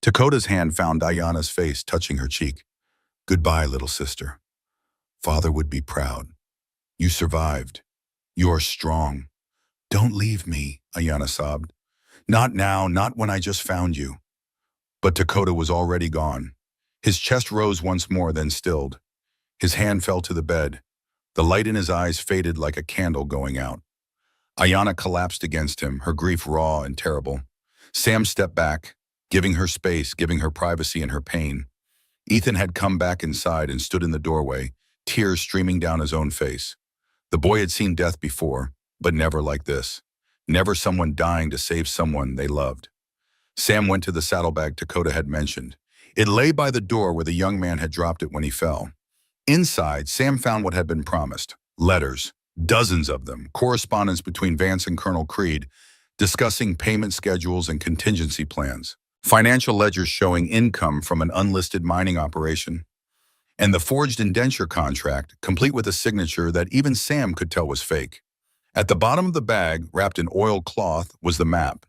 Dakota's hand found Ayanna's face, touching her cheek. "Goodbye, little sister. Father would be proud. You survived. You're strong. Don't leave me," Ayanna sobbed. "Not now, not when I just found you." But Dakota was already gone. His chest rose once more, then stilled. His hand fell to the bed. The light in his eyes faded like a candle going out. Ayanna collapsed against him, her grief raw and terrible. Sam stepped back, giving her space, giving her privacy and her pain. Ethan had come back inside and stood in the doorway, tears streaming down his own face. The boy had seen death before, but never like this. Never someone dying to save someone they loved. Sam went to the saddlebag Dakota had mentioned. It lay by the door where the young man had dropped it when he fell. Inside, Sam found what had been promised. Letters, dozens of them, correspondence between Vance and Colonel Creed, discussing payment schedules and contingency plans, financial ledgers showing income from an unlisted mining operation, and the forged indenture contract, complete with a signature that even Sam could tell was fake. At the bottom of the bag, wrapped in oiled cloth, was the map,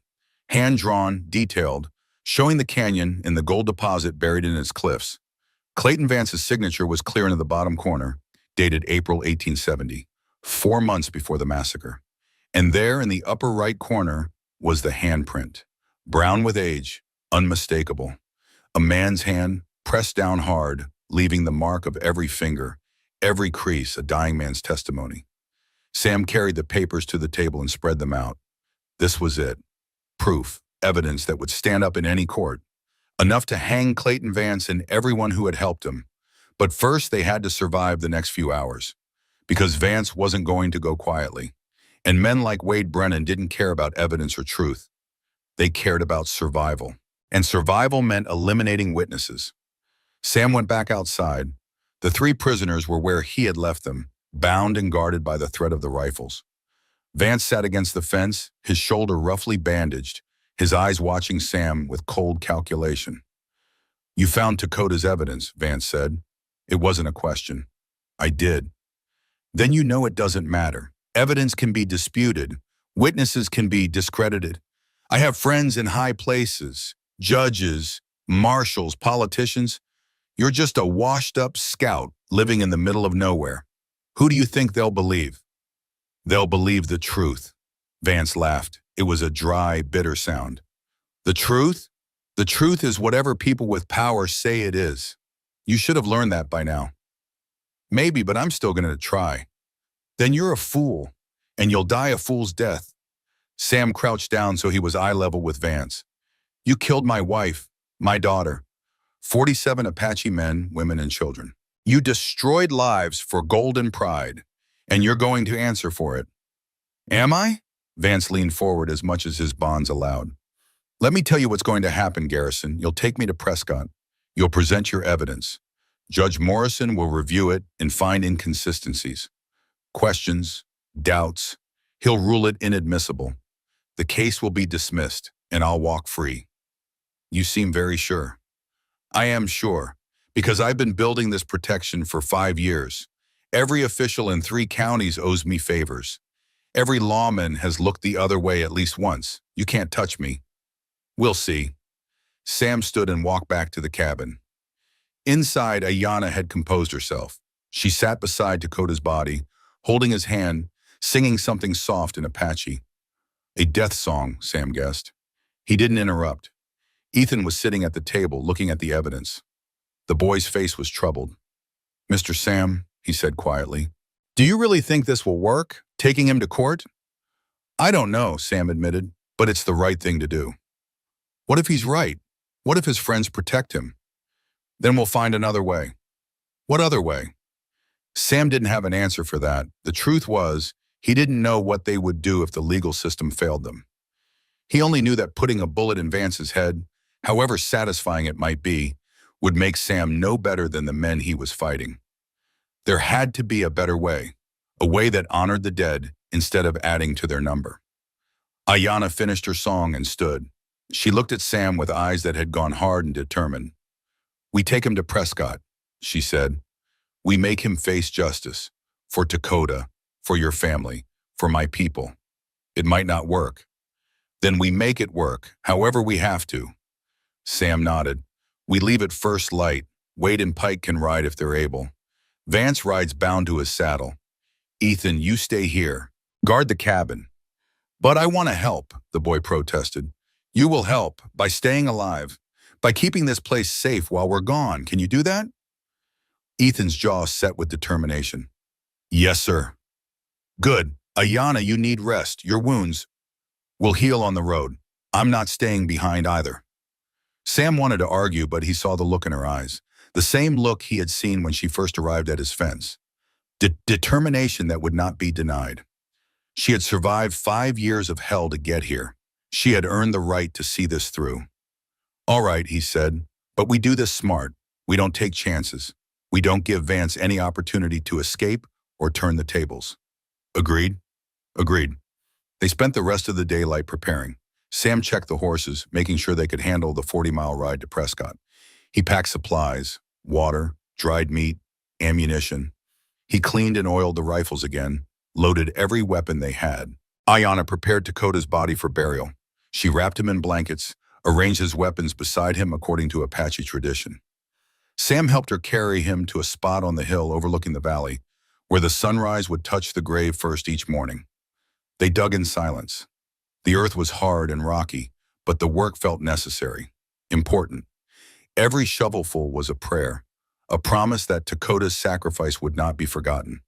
hand-drawn, detailed, showing the canyon and the gold deposit buried in its cliffs. Clayton Vance's signature was clear into the bottom corner, dated April 1870, 4 months before the massacre. And there in the upper right corner was the handprint, brown with age, unmistakable. A man's hand, pressed down hard, leaving the mark of every finger, every crease, a dying man's testimony. Sam carried the papers to the table and spread them out. This was it. Proof, evidence that would stand up in any court. Enough to hang Clayton Vance and everyone who had helped him. But first they had to survive the next few hours. because Vance wasn't going to go quietly. And men like Wade Brennan didn't care about evidence or truth. They cared about survival. And survival meant eliminating witnesses. Sam went back outside. The three prisoners were where he had left them, bound and guarded by the threat of the rifles. Vance sat against the fence, his shoulder roughly bandaged, his eyes watching Sam with cold calculation. "You found Dakota's evidence," Vance said. It wasn't a question. "I did." "Then you know it doesn't matter. Evidence can be disputed. Witnesses can be discredited. I have friends in high places, judges, marshals, politicians. You're just a washed-up scout living in the middle of nowhere. Who do you think they'll believe?" "They'll believe the truth." Vance laughed. It was a dry, bitter sound. "The truth? The truth is whatever people with power say it is. You should have learned that by now." "Maybe, but I'm still going to try." "Then you're a fool, and you'll die a fool's death." Sam crouched down so he was eye level with Vance. "You killed my wife, my daughter, 47 Apache men, women, and children. You destroyed lives for golden pride, and you're going to answer for it." "Am I?" Vance leaned forward as much as his bonds allowed. "Let me tell you what's going to happen, Garrison. You'll take me to Prescott. You'll present your evidence. Judge Morrison will review it and find inconsistencies, questions, doubts. He'll rule it inadmissible. The case will be dismissed, and I'll walk free." "You seem very sure." "I am sure, because I've been building this protection for 5 years. Every official in 3 counties owes me favors. Every lawman has looked the other way at least once. You can't touch me." "We'll see." Sam stood and walked back to the cabin. Inside, Ayanna had composed herself. She sat beside Dakota's body, holding his hand, singing something soft in Apache. A death song, Sam guessed. He didn't interrupt. Ethan was sitting at the table, looking at the evidence. The boy's face was troubled. "Mr. Sam," he said quietly, "do you really think this will work, taking him to court?" "I don't know," Sam admitted, "but it's the right thing to do." "What if he's right? What if his friends protect him?" "Then we'll find another way." "What other way?" Sam didn't have an answer for that. The truth was, he didn't know what they would do if the legal system failed them. He only knew that putting a bullet in Vance's head, however satisfying it might be, would make Sam no better than the men he was fighting. There had to be a better way, a way that honored the dead instead of adding to their number. Ayanna finished her song and stood. She looked at Sam with eyes that had gone hard and determined. "We take him to Prescott," she said. "We make him face justice, for Dakota, for your family, for my people. It might not work. Then we make it work, however we have to." Sam nodded. "We leave at first light. Wade and Pike can ride if they're able. Vance rides bound to his saddle. Ethan, you stay here. Guard the cabin." "But I want to help," the boy protested. "You will help by staying alive, by keeping this place safe while we're gone. Can you do that?" Ethan's jaw set with determination. "Yes, sir." "Good. Ayanna, you need rest. Your wounds will heal on the road. I'm not staying behind either." Sam wanted to argue, but he saw the look in her eyes, the same look he had seen when she first arrived at his fence. Determination that would not be denied. She had survived 5 years of hell to get here. She had earned the right to see this through. "All right," he said, "but we do this smart. We don't take chances. We don't give Vance any opportunity to escape or turn the tables." "Agreed?" "Agreed." They spent the rest of the daylight preparing. Sam checked the horses, making sure they could handle the 40-mile ride to Prescott. He packed supplies, water, dried meat, ammunition. He cleaned and oiled the rifles again, loaded every weapon they had. Ayanna prepared Dakota's body for burial. She wrapped him in blankets, arranged his weapons beside him according to Apache tradition. Sam helped her carry him to a spot on the hill overlooking the valley, where the sunrise would touch the grave first each morning. They dug in silence. The earth was hard and rocky, but the work felt necessary, important. Every shovelful was a prayer, a promise that Dakota's sacrifice would not be forgotten.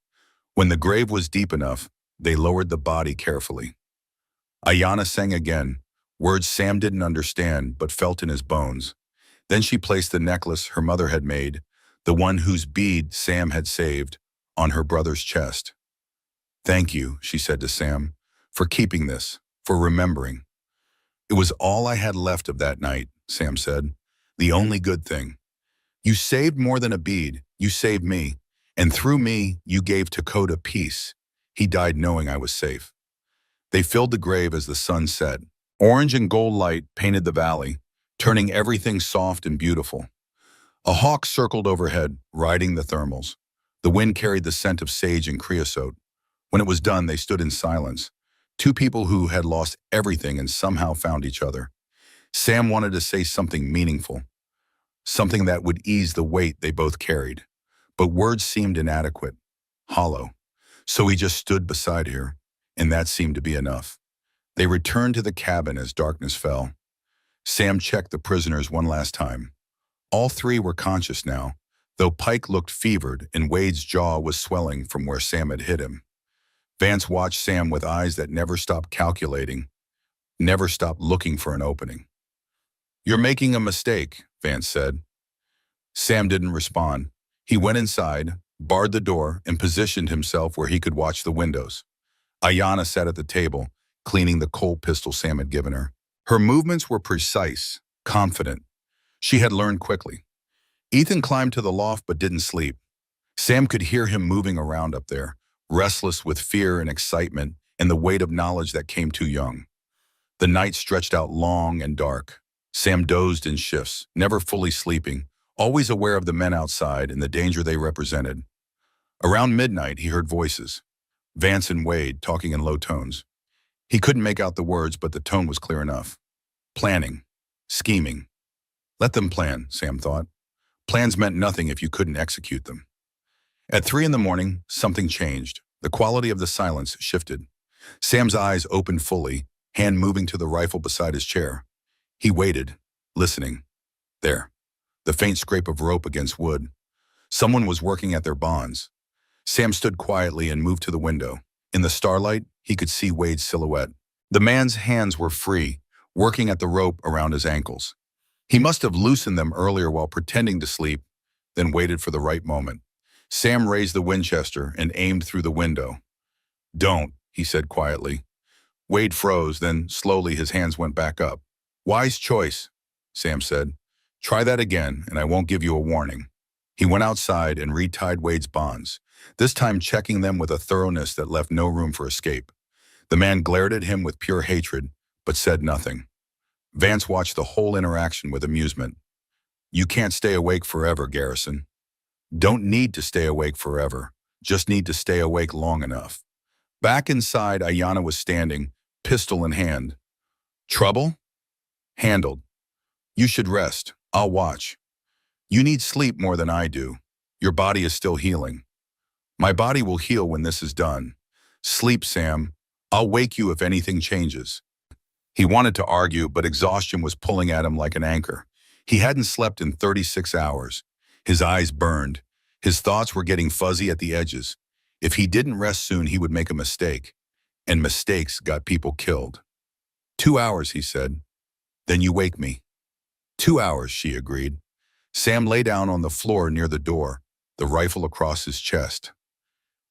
When the grave was deep enough, they lowered the body carefully. Ayanna sang again, words Sam didn't understand but felt in his bones. Then she placed the necklace her mother had made, the one whose bead Sam had saved, on her brother's chest. "Thank you," she said to Sam, "for keeping this, for remembering." "It was all I had left of that night," Sam said. "The only good thing. You saved more than a bead. You saved me. And through me, you gave Dakota peace. He died knowing I was safe." They filled the grave as the sun set. Orange and gold light painted the valley, turning everything soft and beautiful. A hawk circled overhead, riding the thermals. The wind carried the scent of sage and creosote. When it was done, they stood in silence. Two people who had lost everything and somehow found each other. Sam wanted to say something meaningful, something that would ease the weight they both carried. But words seemed inadequate, hollow. So he just stood beside her, and that seemed to be enough. They returned to the cabin as darkness fell. Sam checked the prisoners one last time. All three were conscious now, though Pike looked fevered and Wade's jaw was swelling from where Sam had hit him. Vance watched Sam with eyes that never stopped calculating, never stopped looking for an opening. "You're making a mistake," Vance said. Sam didn't respond. He went inside, barred the door, and positioned himself where he could watch the windows. Ayanna sat at the table, cleaning the Colt pistol Sam had given her. Her movements were precise, confident. She had learned quickly. Ethan climbed to the loft but didn't sleep. Sam could hear him moving around up there, restless with fear and excitement and the weight of knowledge that came too young. The night stretched out long and dark. Sam dozed in shifts, never fully sleeping, always aware of the men outside and the danger they represented. Around midnight, he heard voices. Vance and Wade talking in low tones. He couldn't make out the words, but the tone was clear enough. Planning. Scheming. Let them plan, Sam thought. Plans meant nothing if you couldn't execute them. At 3 in the morning, something changed. The quality of the silence shifted. Sam's eyes opened fully, hand moving to the rifle beside his chair. He waited, listening. There. The faint scrape of rope against wood. Someone was working at their bonds. Sam stood quietly and moved to the window. In the starlight, he could see Wade's silhouette. The man's hands were free, working at the rope around his ankles. He must have loosened them earlier while pretending to sleep, then waited for the right moment. Sam raised the Winchester and aimed through the window. "Don't," he said quietly. Wade froze, then slowly his hands went back up. "Wise choice," Sam said. "Try that again, and I won't give you a warning." He went outside and retied Wade's bonds, this time checking them with a thoroughness that left no room for escape. The man glared at him with pure hatred, but said nothing. Vance watched the whole interaction with amusement. "You can't stay awake forever, Garrison. Don't need to stay awake forever, just need to stay awake long enough." Back inside, Ayanna was standing, pistol in hand. "Trouble?" "Handled. You should rest. I'll watch. You need sleep more than I do. Your body is still healing." "My body will heal when this is done. Sleep, Sam. I'll wake you if anything changes." He wanted to argue, but exhaustion was pulling at him like an anchor. He hadn't slept in 36 hours. His eyes burned. His thoughts were getting fuzzy at the edges. If he didn't rest soon, he would make a mistake. And mistakes got people killed. 2 hours, he said. "Then you wake me." 2 hours, she agreed. Sam lay down on the floor near the door, the rifle across his chest.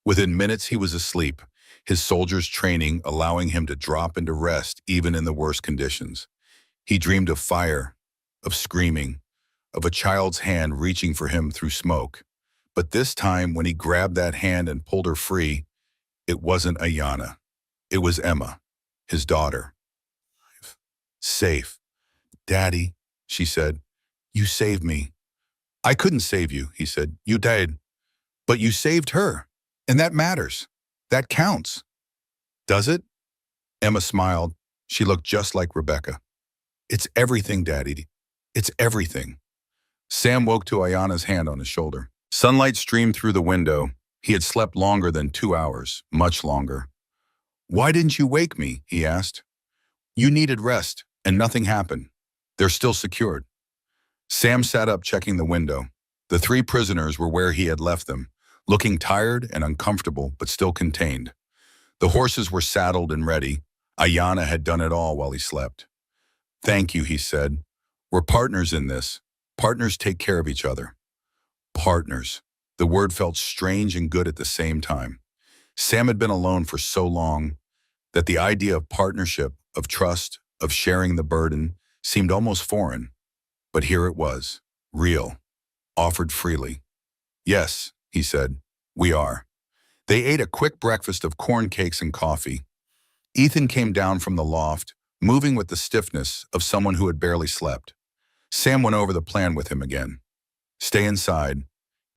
Within minutes, he was asleep, his soldiers' training allowing him to drop into rest even in the worst conditions. He dreamed of fire, of screaming, of a child's hand reaching for him through smoke. But this time, when he grabbed that hand and pulled her free, it wasn't Ayanna. It was Emma, his daughter. "Safe. Daddy," she said. "You saved me." "I couldn't save you," he said. "You died. But you saved her. And that matters. That counts." "Does it?" Emma smiled. She looked just like Rebecca. "It's everything, Daddy. It's everything." Sam woke to Ayanna's hand on his shoulder. Sunlight streamed through the window. He had slept longer than 2 hours, much longer. "Why didn't you wake me?" he asked. "You needed rest, and nothing happened. They're still secured." Sam sat up, checking the window. The 3 prisoners were where he had left them, looking tired and uncomfortable, but still contained. The horses were saddled and ready. Ayanna had done it all while he slept. "Thank you," he said. "We're partners in this. Partners take care of each other." Partners. The word felt strange and good at the same time. Sam had been alone for so long that the idea of partnership, of trust, of sharing the burden seemed almost foreign. But here it was, real, offered freely. Yes, he said, we are. They ate a quick breakfast of corn cakes and coffee. Ethan came down from the loft, moving with the stiffness of someone who had barely slept. Sam went over the plan with him again. Stay inside.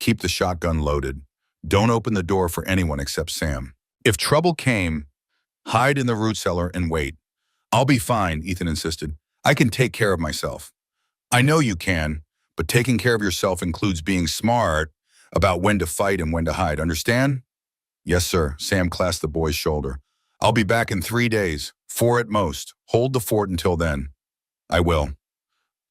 Keep the shotgun loaded. Don't open the door for anyone except Sam. If trouble came, hide in the root cellar and wait. I'll be fine, Ethan insisted. I can take care of myself. I know you can, but taking care of yourself includes being smart about when to fight and when to hide. Understand? Yes, sir. Sam clasped the boy's shoulder. I'll be back in 3 days, 4 at most. Hold the fort until then. I will.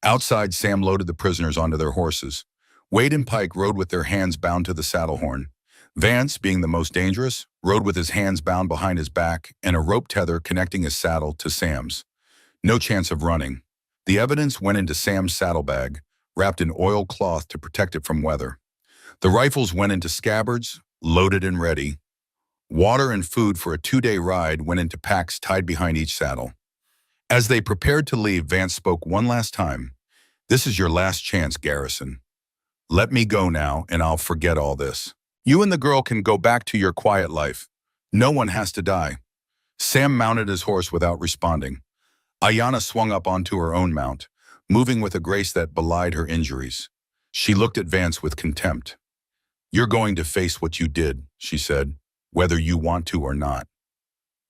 Outside, Sam loaded the prisoners onto their horses. Wade and Pike rode with their hands bound to the saddle horn. Vance, being the most dangerous, rode with his hands bound behind his back and a rope tether connecting his saddle to Sam's. No chance of running. The evidence went into Sam's saddlebag, wrapped in oilcloth to protect it from weather. The rifles went into scabbards, loaded and ready. Water and food for a 2-day ride went into packs tied behind each saddle. As they prepared to leave, Vance spoke one last time. This is your last chance, Garrison. Let me go now, and I'll forget all this. You and the girl can go back to your quiet life. No one has to die. Sam mounted his horse without responding. Ayanna swung up onto her own mount, moving with a grace that belied her injuries. She looked at Vance with contempt. You're going to face what you did, she said, whether you want to or not.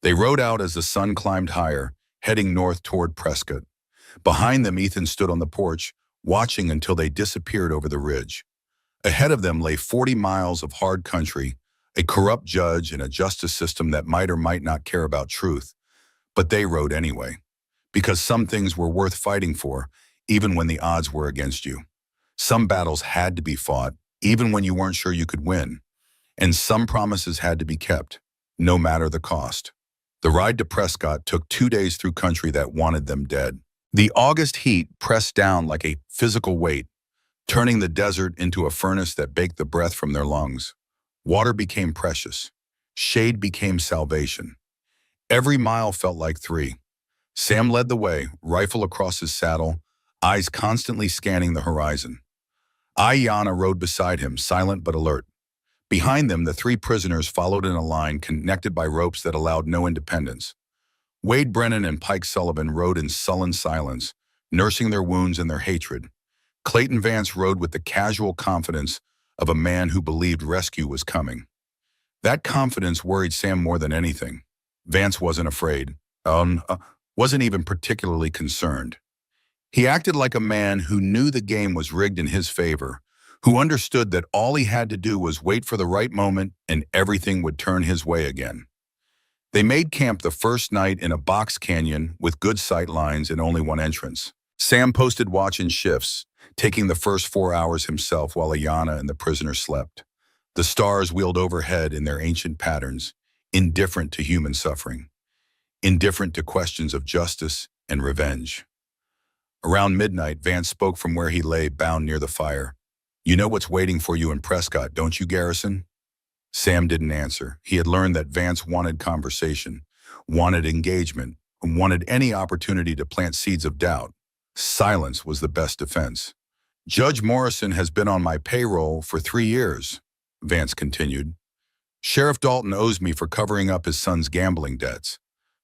They rode out as the sun climbed higher, heading north toward Prescott. Behind them, Ethan stood on the porch, watching until they disappeared over the ridge. Ahead of them lay 40 miles of hard country, a corrupt judge and a justice system that might or might not care about truth. But they rode anyway, because some things were worth fighting for, even when the odds were against you. Some battles had to be fought, even when you weren't sure you could win. And some promises had to be kept, no matter the cost. The ride to Prescott took 2 days through country that wanted them dead. The August heat pressed down like a physical weight, turning the desert into a furnace that baked the breath from their lungs. Water became precious. Shade became salvation. Every mile felt like 3. Sam led the way, rifle across his saddle, eyes constantly scanning the horizon. Ayanna rode beside him, silent but alert. Behind them, the 3 prisoners followed in a line connected by ropes that allowed no independence. Wade Brennan and Pike Sullivan rode in sullen silence, nursing their wounds and their hatred. Clayton Vance rode with the casual confidence of a man who believed rescue was coming. That confidence worried Sam more than anything. Vance wasn't afraid, wasn't even particularly concerned. He acted like a man who knew the game was rigged in his favor, who understood that all he had to do was wait for the right moment and everything would turn his way again. They made camp the first night in a box canyon with good sight lines and only one entrance. Sam posted watch in shifts, taking the first 4 hours himself while Ayanna and the prisoners slept. The stars wheeled overhead in their ancient patterns, indifferent to human suffering, indifferent to questions of justice and revenge. Around midnight, Vance spoke from where he lay, bound near the fire. You know what's waiting for you in Prescott, don't you, Garrison? Sam didn't answer. He had learned that Vance wanted conversation, wanted engagement, and wanted any opportunity to plant seeds of doubt. Silence was the best defense. Judge Morrison has been on my payroll for 3 years, Vance continued. Sheriff Dalton owes me for covering up his son's gambling debts.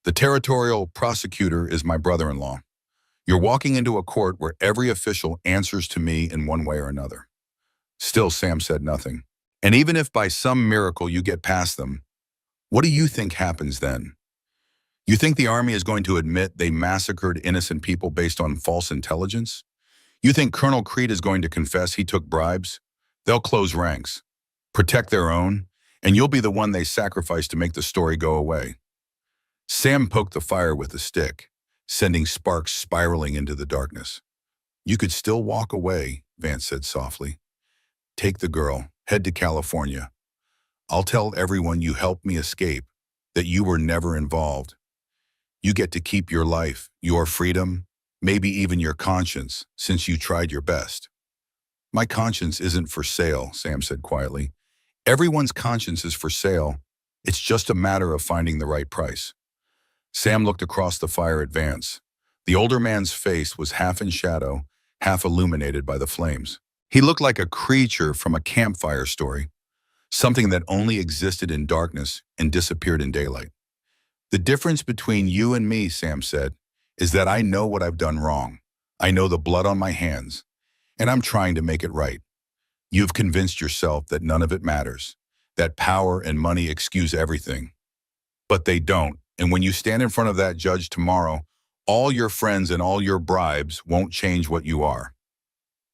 The territorial prosecutor is my brother-in-law. You're walking into a court where every official answers to me in one way or another. Still, Sam said nothing. And even if by some miracle you get past them, what do you think happens then? You think the army is going to admit they massacred innocent people based on false intelligence? You think Colonel Creed is going to confess he took bribes? They'll close ranks, protect their own, and you'll be the one they sacrifice to make the story go away. Sam poked the fire with a stick, sending sparks spiraling into the darkness. You could still walk away, Vance said softly. Take the girl, head to California. I'll tell everyone you helped me escape, that you were never involved. You get to keep your life, your freedom, maybe even your conscience, since you tried your best. My conscience isn't for sale, Sam said quietly. Everyone's conscience is for sale. It's just a matter of finding the right price. Sam looked across the fire at Vance. The older man's face was half in shadow, half illuminated by the flames. He looked like a creature from a campfire story, something that only existed in darkness and disappeared in daylight. The difference between you and me, Sam said, is that I know what I've done wrong. I know the blood on my hands, and I'm trying to make it right. You've convinced yourself that none of it matters, that power and money excuse everything. But they don't, and when you stand in front of that judge tomorrow, all your friends and all your bribes won't change what you are.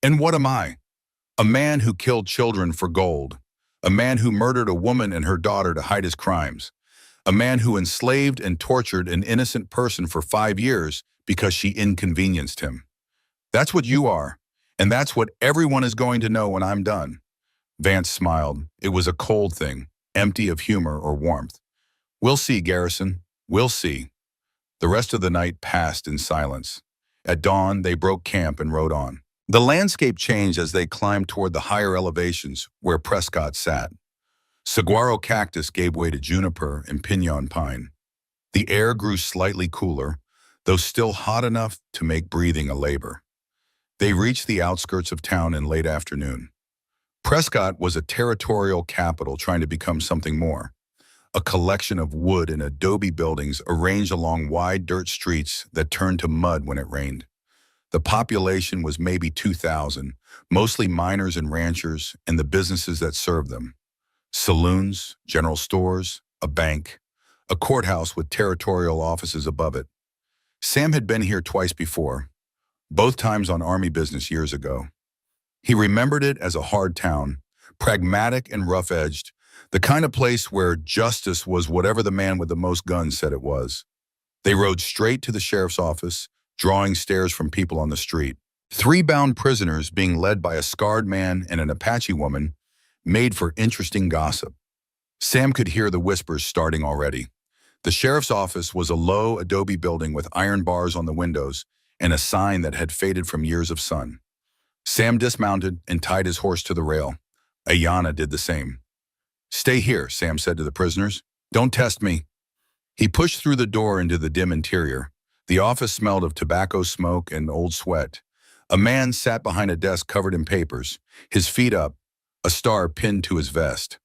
And what am I? A man who killed children for gold. A man who murdered a woman and her daughter to hide his crimes. A man who enslaved and tortured an innocent person for 5 years because she inconvenienced him. That's what you are, and that's what everyone is going to know when I'm done. Vance smiled. It was a cold thing, empty of humor or warmth. We'll see, Garrison. We'll see. The rest of the night passed in silence. At dawn, they broke camp and rode on. The landscape changed as they climbed toward the higher elevations where Prescott sat. Saguaro cactus gave way to juniper and pinon pine. The air grew slightly cooler, though still hot enough to make breathing a labor. They reached the outskirts of town in late afternoon. Prescott was a territorial capital trying to become something more. A collection of wood and adobe buildings arranged along wide dirt streets that turned to mud when it rained. The population was maybe 2,000, mostly miners and ranchers and the businesses that served them. Saloons, general stores, a bank, a courthouse with territorial offices above it. Sam had been here twice before, both times on army business years ago. He remembered it as a hard town, pragmatic and rough-edged, the kind of place where justice was whatever the man with the most guns said it was. They rode straight to the sheriff's office, drawing stares from people on the street. 3 bound prisoners being led by a scarred man and an Apache woman made for interesting gossip. Sam could hear the whispers starting already. The sheriff's office was a low adobe building with iron bars on the windows and a sign that had faded from years of sun. Sam dismounted and tied his horse to the rail. Ayanna did the same. "Stay here," Sam said to the prisoners. "Don't test me." He pushed through the door into the dim interior. The office smelled of tobacco smoke and old sweat. A man sat behind a desk covered in papers, his feet up, a star pinned to his vest.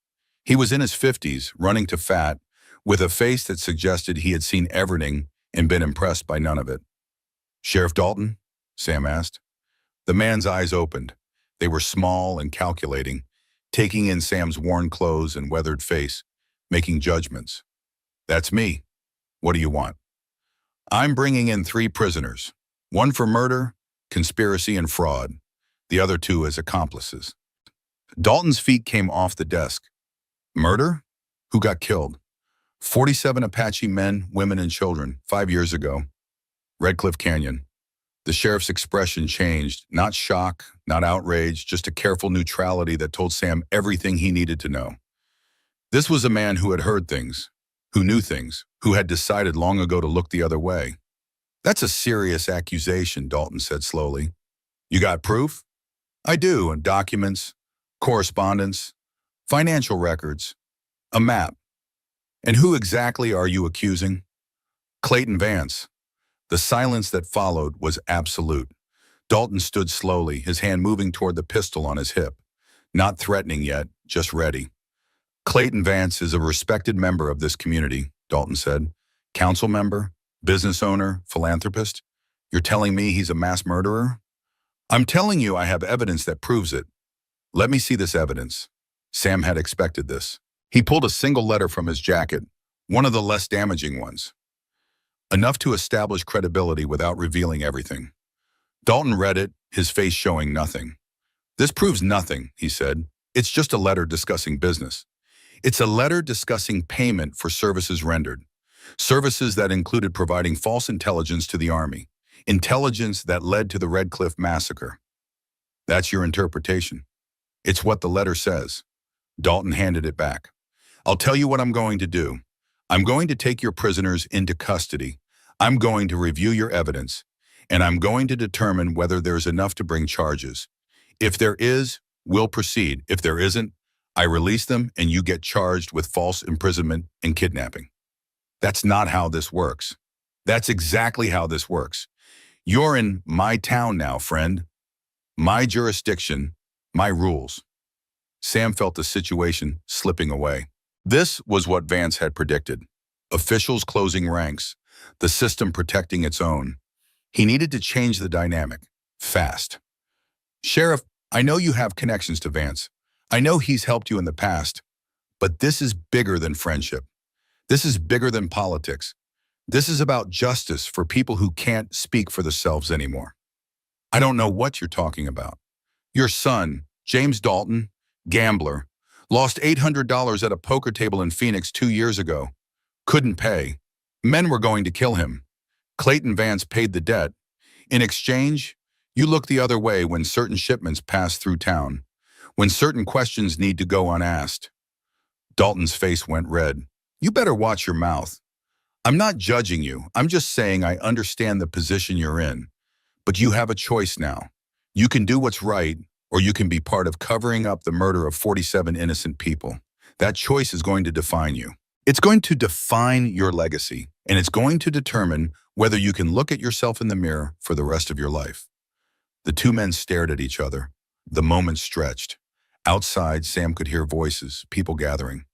He was in his 50s, running to fat, with a face that suggested he had seen everything and been impressed by none of it. "Sheriff Dalton?" Sam asked. The man's eyes opened. They were small and calculating, taking in Sam's worn clothes and weathered face, making judgments. "That's me. What do you want?" "I'm bringing in 3 prisoners, 1 for murder, conspiracy, and fraud, the other 2 as accomplices." Dalton's feet came off the desk. "Murder? Who got killed?" 47 Apache men, women, and children, 5 years ago. Red Cliff Canyon. The sheriff's expression changed, not shock, not outrage, just a careful neutrality that told Sam everything he needed to know. This was a man who had heard things, who knew things, who had decided long ago to look the other way. "That's a serious accusation," Dalton said slowly. "You got proof?" "I do, and documents, correspondence, financial records, a map." "And who exactly are you accusing?" "Clayton Vance." The silence that followed was absolute. Dalton stood slowly, his hand moving toward the pistol on his hip. Not threatening yet, just ready. "Clayton Vance is a respected member of this community," Dalton said. "Council member, business owner, philanthropist. You're telling me he's a mass murderer?" "I'm telling you I have evidence that proves it." "Let me see this evidence." Sam had expected this. He pulled a single letter from his jacket, one of the less damaging ones. Enough to establish credibility without revealing everything. Dalton read it, his face showing nothing. "This proves nothing," he said. "It's just a letter discussing business. It's a letter discussing payment for services rendered. Services that included providing false intelligence to the Army. Intelligence that led to the Red Cliff Massacre." "That's your interpretation." "It's what the letter says." Dalton handed it back. "I'll tell you what I'm going to do. I'm going to take your prisoners into custody. I'm going to review your evidence, and I'm going to determine whether there's enough to bring charges. If there is, we'll proceed. If there isn't, I release them and you get charged with false imprisonment and kidnapping. That's not how this works. That's exactly how this works. You're in my town now, friend. My jurisdiction, my rules. Sam felt the situation slipping away. This was what Vance had predicted. Officials closing ranks, the system protecting its own. He needed to change the dynamic, fast. Sheriff, I know you have connections to Vance. I know he's helped you in the past, but this is bigger than friendship. This is bigger than politics. This is about justice for people who can't speak for themselves anymore. I don't know what you're talking about. Your son, James Dalton, gambler, lost $800 at a poker table in Phoenix 2 years ago. Couldn't pay. Men were going to kill him. Clayton Vance paid the debt. In exchange, you look the other way when certain shipments pass through town, when certain questions need to go unasked. Dalton's face went red. You better watch your mouth. I'm not judging you. I'm just saying I understand the position you're in. But you have a choice now. You can do what's right, or you can be part of covering up the murder of 47 innocent people. That choice is going to define you. It's going to define your legacy, and it's going to determine whether you can look at yourself in the mirror for the rest of your life. The two men stared at each other. The moment stretched. Outside, Sam could hear voices, people gathering.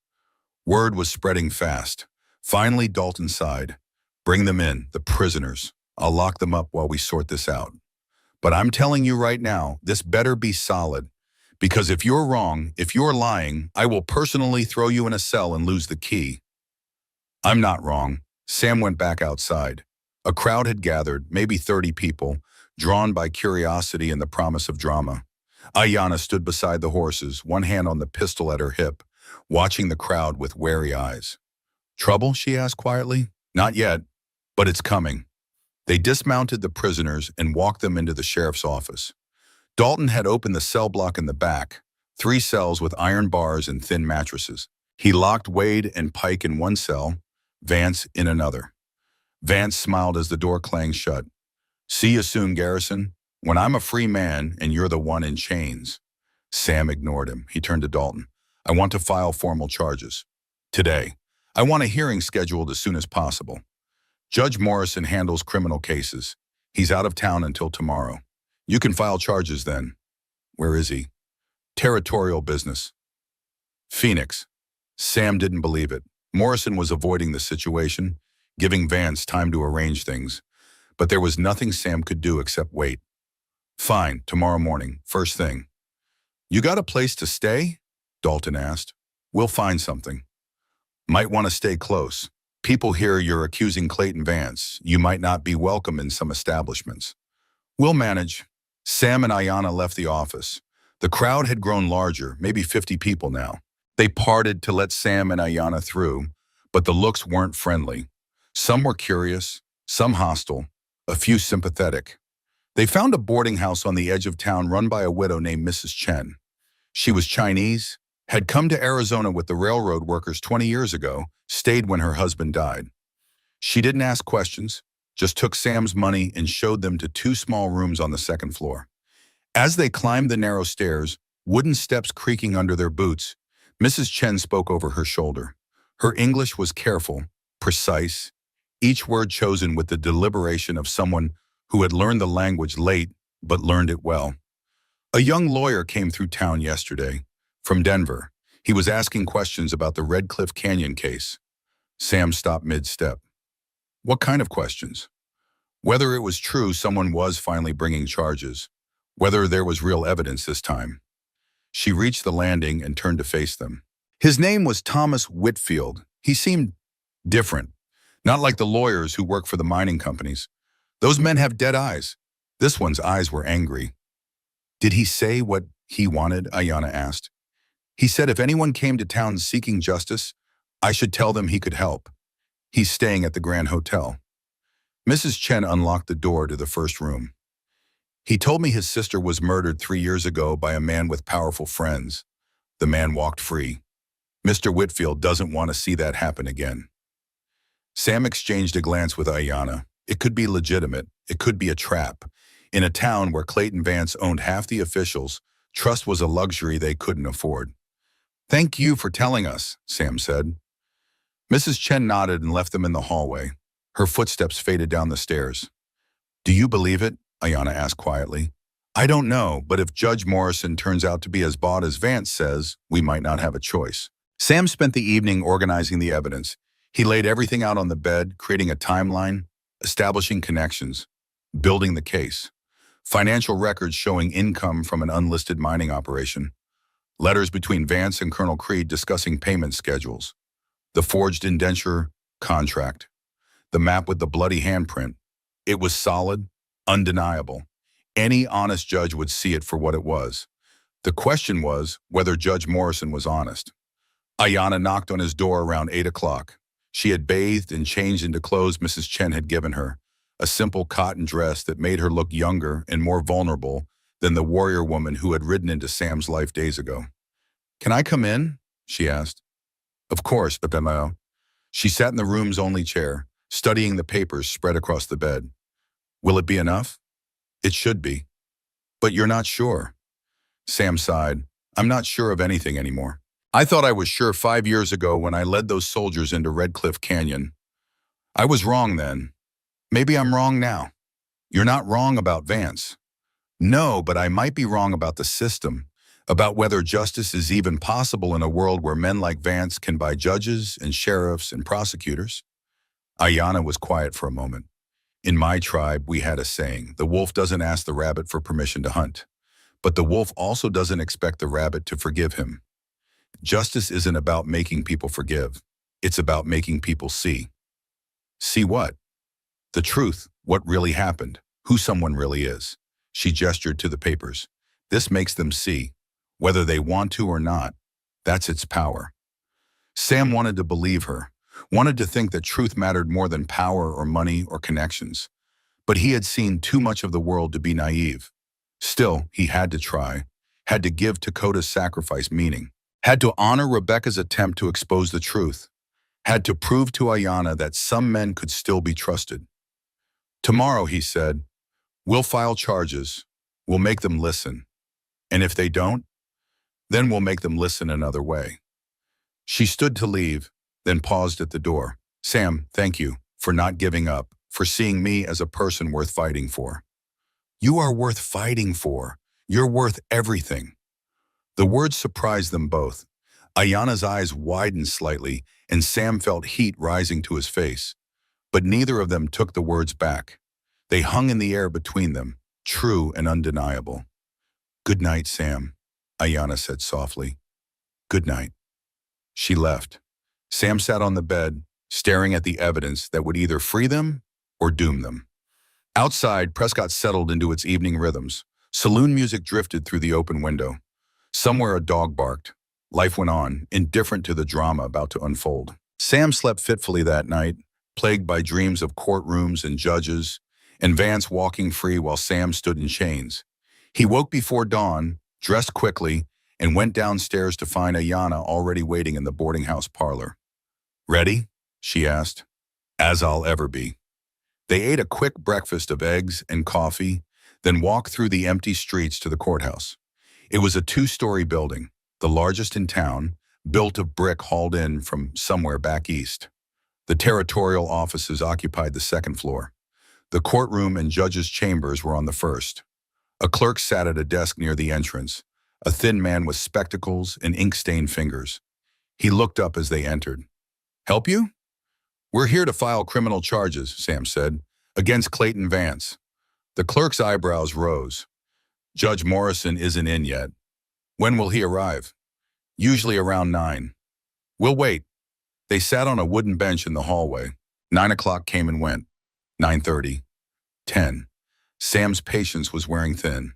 Word was spreading fast. Finally, Dalton sighed. Bring them in, the prisoners. I'll lock them up while we sort this out. But I'm telling you right now, this better be solid. Because if you're wrong, if you're lying, I will personally throw you in a cell and lose the key. I'm not wrong. Sam went back outside. A crowd had gathered, maybe 30 people, drawn by curiosity and the promise of drama. Ayanna stood beside the horses, one hand on the pistol at her hip, watching the crowd with wary eyes. Trouble? She asked quietly. Not yet, but it's coming. They dismounted the prisoners and walked them into the sheriff's office. Dalton had opened the cell block in the back, 3 cells with iron bars and thin mattresses. He locked Wade and Pike in one cell, Vance in another. Vance smiled as the door clanged shut. See you soon, Garrison. When I'm a free man and you're the one in chains. Sam ignored him. He turned to Dalton. I want to file formal charges. Today. I want a hearing scheduled as soon as possible. Judge Morrison handles criminal cases. He's out of town until tomorrow. You can file charges then. Where is he? Territorial business. Phoenix. Sam didn't believe it. Morrison was avoiding the situation, giving Vance time to arrange things. But there was nothing Sam could do except wait. Fine, tomorrow morning, first thing. You got a place to stay? Dalton asked. We'll find something. Might want to stay close. People hear you're accusing Clayton Vance. You might not be welcome in some establishments. We'll manage. Sam and Ayanna left the office. The crowd had grown larger, maybe 50 people now. They parted to let Sam and Ayanna through, but the looks weren't friendly. Some were curious, some hostile, a few sympathetic. They found a boarding house on the edge of town run by a widow named Mrs. Chen. She was Chinese, had come to Arizona with the railroad workers 20 years ago, stayed when her husband died. She didn't ask questions, just took Sam's money and showed them to 2 small rooms on the 2nd floor. As they climbed the narrow stairs, wooden steps creaking under their boots, Mrs. Chen spoke over her shoulder. Her English was careful, precise, each word chosen with the deliberation of someone who had learned the language late but learned it well. A young lawyer came through town yesterday, from Denver. He was asking questions about the Red Cliff Canyon case. Sam stopped mid-step. What kind of questions? Whether it was true someone was finally bringing charges, whether there was real evidence this time. She reached the landing and turned to face them. His name was Thomas Whitfield. He seemed different, not like the lawyers who work for the mining companies. Those men have dead eyes. This one's eyes were angry. Did he say what he wanted? Ayanna asked. He said if anyone came to town seeking justice, I should tell them he could help. He's staying at the Grand Hotel. Mrs. Chen unlocked the door to the first room. He told me his sister was murdered 3 years ago by a man with powerful friends. The man walked free. Mr. Whitfield doesn't want to see that happen again. Sam exchanged a glance with Ayanna. It could be legitimate. It could be a trap. In a town where Clayton Vance owned half the officials, Trust was a luxury they couldn't afford. "Thank you for telling us," Sam said. Mrs. Chen nodded and left them in the hallway. Her footsteps faded down the stairs. "Do you believe it?" Ayanna asked quietly. "I don't know, but if Judge Morrison turns out to be as bought as Vance says, we might not have a choice." Sam spent the evening organizing the evidence. He laid everything out on the bed, creating a timeline, establishing connections, building the case. Financial records showing income from an unlisted mining operation. Letters between Vance and Colonel Creed discussing payment schedules. The forged indenture contract. The map with the bloody handprint. It was solid, undeniable. Any honest judge would see it for what it was. The question was whether Judge Morrison was honest. Ayanna knocked on his door around 8 o'clock. She had bathed and changed into clothes Mrs. Chen had given her, a simple cotton dress that made her look younger and more vulnerable than the warrior woman who had ridden into Sam's life days ago. "Can I come in?" she asked. "Of course, Pepemo." She sat in the room's only chair, studying the papers spread across the bed. "Will it be enough?" "It should be." "But you're not sure." Sam sighed. "I'm not sure of anything anymore. I thought I was sure 5 years ago when I led those soldiers into Red Cliff Canyon. I was wrong then. Maybe I'm wrong now." "You're not wrong about Vance." "No, but I might be wrong about the system, about whether justice is even possible in a world where men like Vance can buy judges and sheriffs and prosecutors." Ayanna was quiet for a moment. "In my tribe, we had a saying, the wolf doesn't ask the rabbit for permission to hunt, but the wolf also doesn't expect the rabbit to forgive him. Justice isn't about making people forgive. It's about making people see." "See what?" "The truth, what really happened, who someone really is." She gestured to the papers. "This makes them see, whether they want to or not. That's its power." Sam wanted to believe her, wanted to think that truth mattered more than power or money or connections. But he had seen too much of the world to be naive. Still, he had to try, had to give Dakota's sacrifice meaning, had to honor Rebecca's attempt to expose the truth, had to prove to Ayanna that some men could still be trusted. "Tomorrow," he said, "we'll file charges. We'll make them listen. And if they don't, then we'll make them listen another way." She stood to leave, then paused at the door. "Sam, thank you for not giving up, for seeing me as a person worth fighting for." "You are worth fighting for. You're worth everything." The words surprised them both. Ayanna's eyes widened slightly, and Sam felt heat rising to his face. But neither of them took the words back. They hung in the air between them, true and undeniable. "Good night, Sam," Ayanna said softly. "Good night." She left. Sam sat on the bed, staring at the evidence that would either free them or doom them. Outside, Prescott settled into its evening rhythms. Saloon music drifted through the open window. Somewhere a dog barked. Life went on, indifferent to the drama about to unfold. Sam slept fitfully that night, plagued by dreams of courtrooms and judges, and Vance walking free while Sam stood in chains. He woke before dawn, dressed quickly, and went downstairs to find Ayanna already waiting in the boarding house parlor. "Ready?" she asked. "As I'll ever be." They ate a quick breakfast of eggs and coffee, then walked through the empty streets to the courthouse. It was a 2-story building, the largest in town, built of brick hauled in from somewhere back east. The territorial offices occupied the second floor. The courtroom and judges' chambers were on the first. A clerk sat at a desk near the entrance, a thin man with spectacles and ink-stained fingers. He looked up as they entered. "Help you?" "We're here to file criminal charges," Sam said, "against Clayton Vance." The clerk's eyebrows rose. "Judge Morrison isn't in yet. When will he arrive?" "Usually around 9. "We'll wait." They sat on a wooden bench in the hallway. 9 o'clock came and went. 9:30. 10. Sam's patience was wearing thin.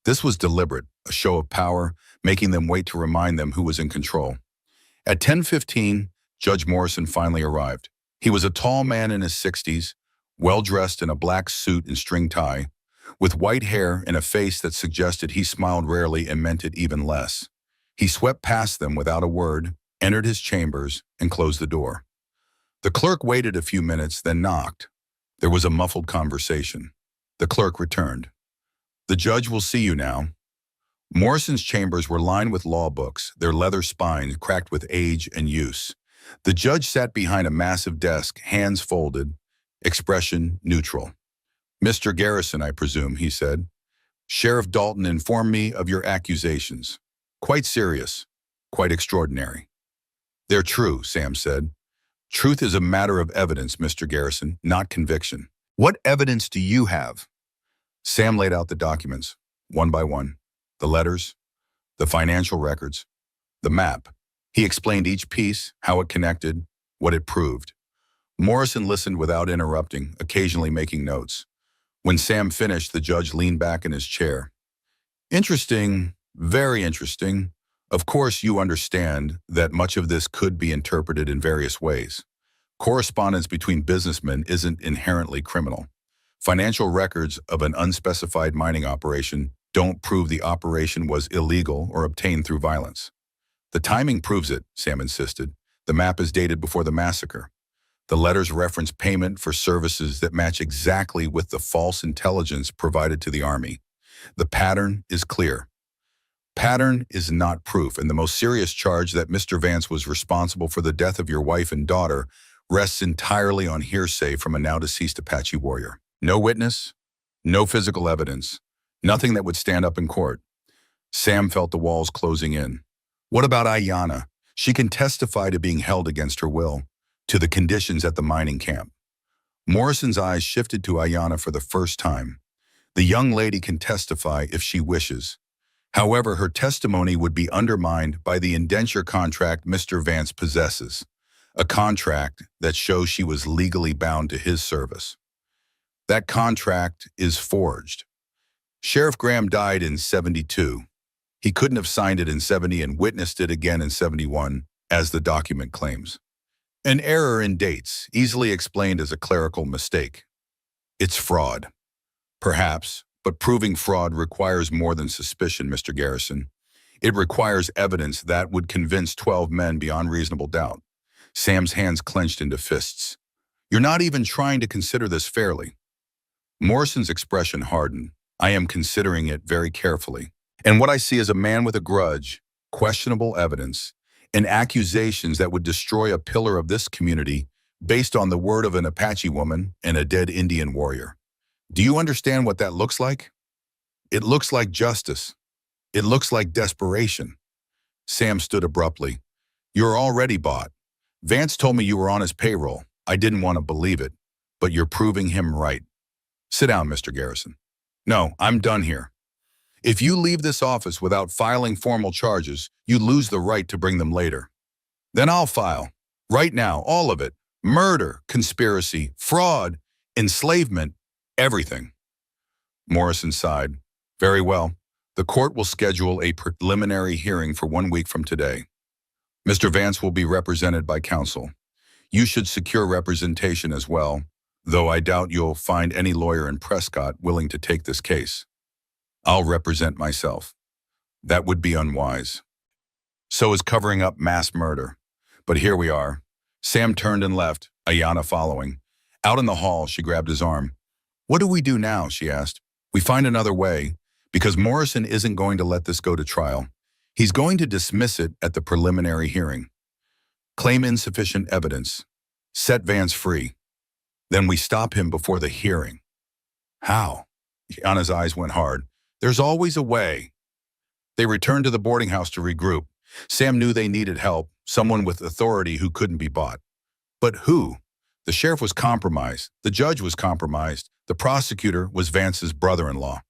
This was deliberate, a show of power, making them wait to remind them who was in control. At 10:15, Judge Morrison finally arrived. He was a tall man in his 60s, well-dressed in a black suit and string tie, with white hair and a face that suggested he smiled rarely and meant it even less. He swept past them without a word, entered his chambers, and closed the door. The clerk waited a few minutes, then knocked. There was a muffled conversation. The clerk returned. "The judge will see you now." Morrison's chambers were lined with law books, their leather spines cracked with age and use. The judge sat behind a massive desk, hands folded, expression neutral. "Mr. Garrison, I presume," he said. "Sheriff Dalton informed me of your accusations. Quite serious, quite extraordinary." "They're true," Sam said. "Truth is a matter of evidence, Mr. Garrison, not conviction." "What evidence do you have?" Sam laid out the documents, one by one. The letters, the financial records, the map. He explained each piece, how it connected, what it proved. Morrison listened without interrupting, occasionally making notes. When Sam finished, the judge leaned back in his chair. "Interesting, very interesting. Of course, you understand that much of this could be interpreted in various ways. Correspondence between businessmen isn't inherently criminal. Financial records of an unspecified mining operation don't prove the operation was illegal or obtained through violence." "The timing proves it," Sam insisted. "The map is dated before the massacre. The letters reference payment for services that match exactly with the false intelligence provided to the Army. The pattern is clear." "Pattern is not proof, and the most serious charge that Mr. Vance was responsible for the death of your wife and daughter rests entirely on hearsay from a now-deceased Apache warrior. No witness, no physical evidence, nothing that would stand up in court." Sam felt the walls closing in. "What about Ayanna? She can testify to being held against her will, to the conditions at the mining camp." Morrison's eyes shifted to Ayanna for the first time. "The young lady can testify if she wishes. However, her testimony would be undermined by the indenture contract Mr. Vance possesses, a contract that shows she was legally bound to his service. That contract is forged. Sheriff Graham died in 72. He couldn't have signed it in 70 and witnessed it again in 71, as the document claims. An error in dates, easily explained as a clerical mistake. It's fraud. Perhaps, but proving fraud requires more than suspicion, Mr. Garrison. It requires evidence that would convince 12 men beyond reasonable doubt." Sam's hands clenched into fists. "You're not even trying to consider this fairly." Morrison's expression hardened. "I am considering it very carefully. And what I see is a man with a grudge, questionable evidence, and accusations that would destroy a pillar of this community based on the word of an Apache woman and a dead Indian warrior. Do you understand what that looks like? It looks like justice. It looks like desperation." Sam stood abruptly. "You're already bought. Vance told me you were on his payroll. I didn't want to believe it, but you're proving him right. Sit down, Mr. Garrison." "No, I'm done here. If you leave this office without filing formal charges, you lose the right to bring them later." "Then I'll file. Right now, all of it. Murder, conspiracy, fraud, enslavement, everything." Morrison sighed. "Very well. The court will schedule a preliminary hearing for 1 week from today. Mr. Vance will be represented by counsel. You should secure representation as well, though I doubt you'll find any lawyer in Prescott willing to take this case." "I'll represent myself." "That would be unwise. So is covering up mass murder. But here we are." Sam turned and left, Ayanna following. Out in the hall, she grabbed his arm. "What do we do now?" she asked. "We find another way, because Morrison isn't going to let this go to trial. He's going to dismiss it at the preliminary hearing. Claim insufficient evidence. Set Vance free. Then we stop him before the hearing." "How?" Ayanna's eyes went hard. "There's always a way." They returned to the boarding house to regroup. Sam knew they needed help, someone with authority who couldn't be bought. But who? The sheriff was compromised. The judge was compromised. The prosecutor was Vance's brother-in-law.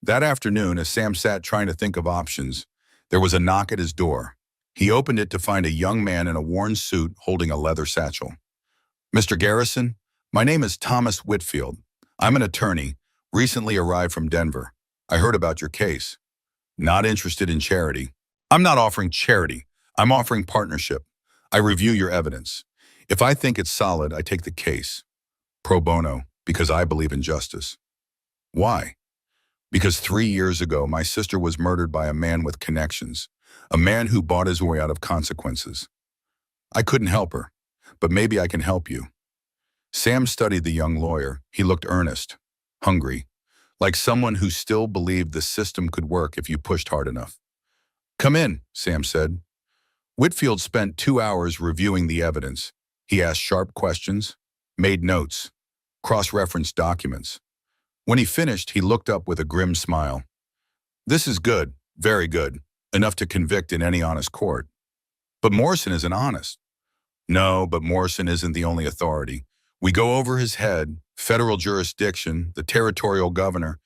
That afternoon, as Sam sat trying to think of options, there was a knock at his door. He opened it to find a young man in a worn suit holding a leather satchel. "Mr. Garrison, my name is Thomas Whitfield. I'm an attorney, recently arrived from Denver. I heard about your case. Not interested in charity." "I'm not offering charity. I'm offering partnership. I review your evidence. If I think it's solid, I take the case. Pro bono, because I believe in justice." "Why?" "Because 3 years ago, my sister was murdered by a man with connections, a man who bought his way out of consequences. I couldn't help her, but maybe I can help you." Sam studied the young lawyer. He looked earnest, hungry. like someone who still believed the system could work if you pushed hard enough. "Come in," Sam said. Whitfield spent 2 hours reviewing the evidence. He asked sharp questions, made notes, cross-referenced documents. When he finished, he looked up with a grim smile. "This is good, very good, enough to convict in any honest court. But Morrison isn't honest." "No, but Morrison isn't the only authority. We go over his head, federal jurisdiction, the territorial governor,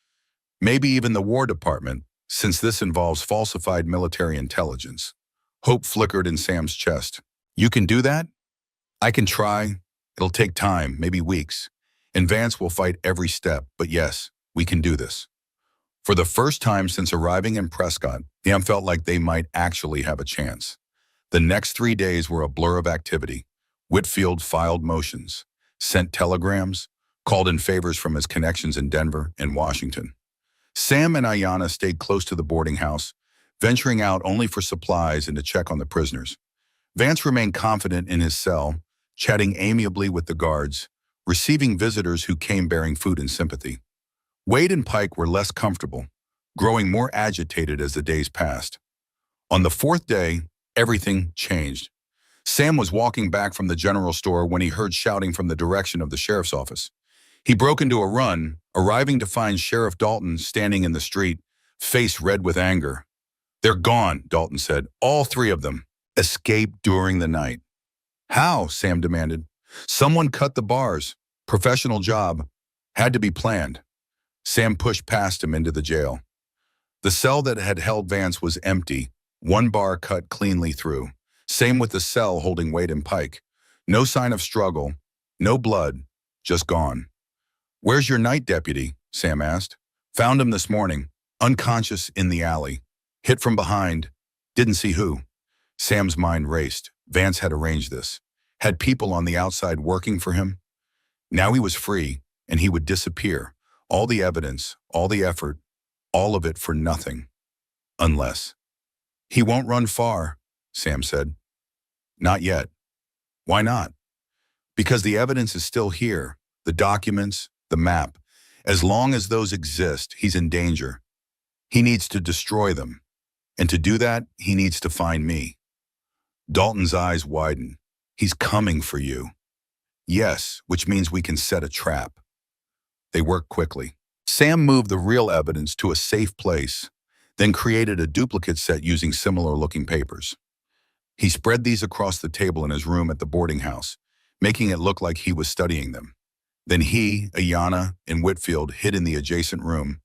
maybe even the War Department, since this involves falsified military intelligence." Hope flickered in Sam's chest. "You can do that?" "I can try. It'll take time, maybe weeks. And Vance will fight every step, but yes, we can do this." For the first time since arriving in Prescott, Sam felt like they might actually have a chance. The next 3 days were a blur of activity. Whitfield filed motions, sent telegrams, called in favors from his connections in Denver and Washington. Sam and Ayanna stayed close to the boarding house, venturing out only for supplies and to check on the prisoners. Vance remained confident in his cell, chatting amiably with the guards, receiving visitors who came bearing food and sympathy. Wade and Pike were less comfortable, growing more agitated as the days passed. On the fourth day, everything changed. Sam was walking back from the general store when he heard shouting from the direction of the sheriff's office. He broke into a run, arriving to find Sheriff Dalton standing in the street, face red with anger. "They're gone," Dalton said. "All 3 of them. Escaped during the night." "How?" Sam demanded. "Someone cut the bars. Professional job. Had to be planned." Sam pushed past him into the jail. The cell that had held Vance was empty, one bar cut cleanly through. Same with the cell holding Wade and Pike. No sign of struggle, no blood, just gone. "Where's your night deputy?" Sam asked. "Found him this morning, unconscious in the alley. Hit from behind. Didn't see who." Sam's mind raced. Vance had arranged this. Had people on the outside working for him? Now he was free, and he would disappear. All the evidence, all the effort, all of it for nothing. Unless. "He won't run far," Sam said. "Not yet." "Why not?" "Because the evidence is still here. The documents, the map. As long as those exist, he's in danger. He needs to destroy them. And to do that, he needs to find me." Dalton's eyes widened. "He's coming for you." "Yes, which means we can set a trap." They worked quickly. Sam moved the real evidence to a safe place, then created a duplicate set using similar-looking papers. He spread these across the table in his room at the boarding house, making it look like he was studying them. Then he, Ayanna, and Whitfield hid in the adjacent room,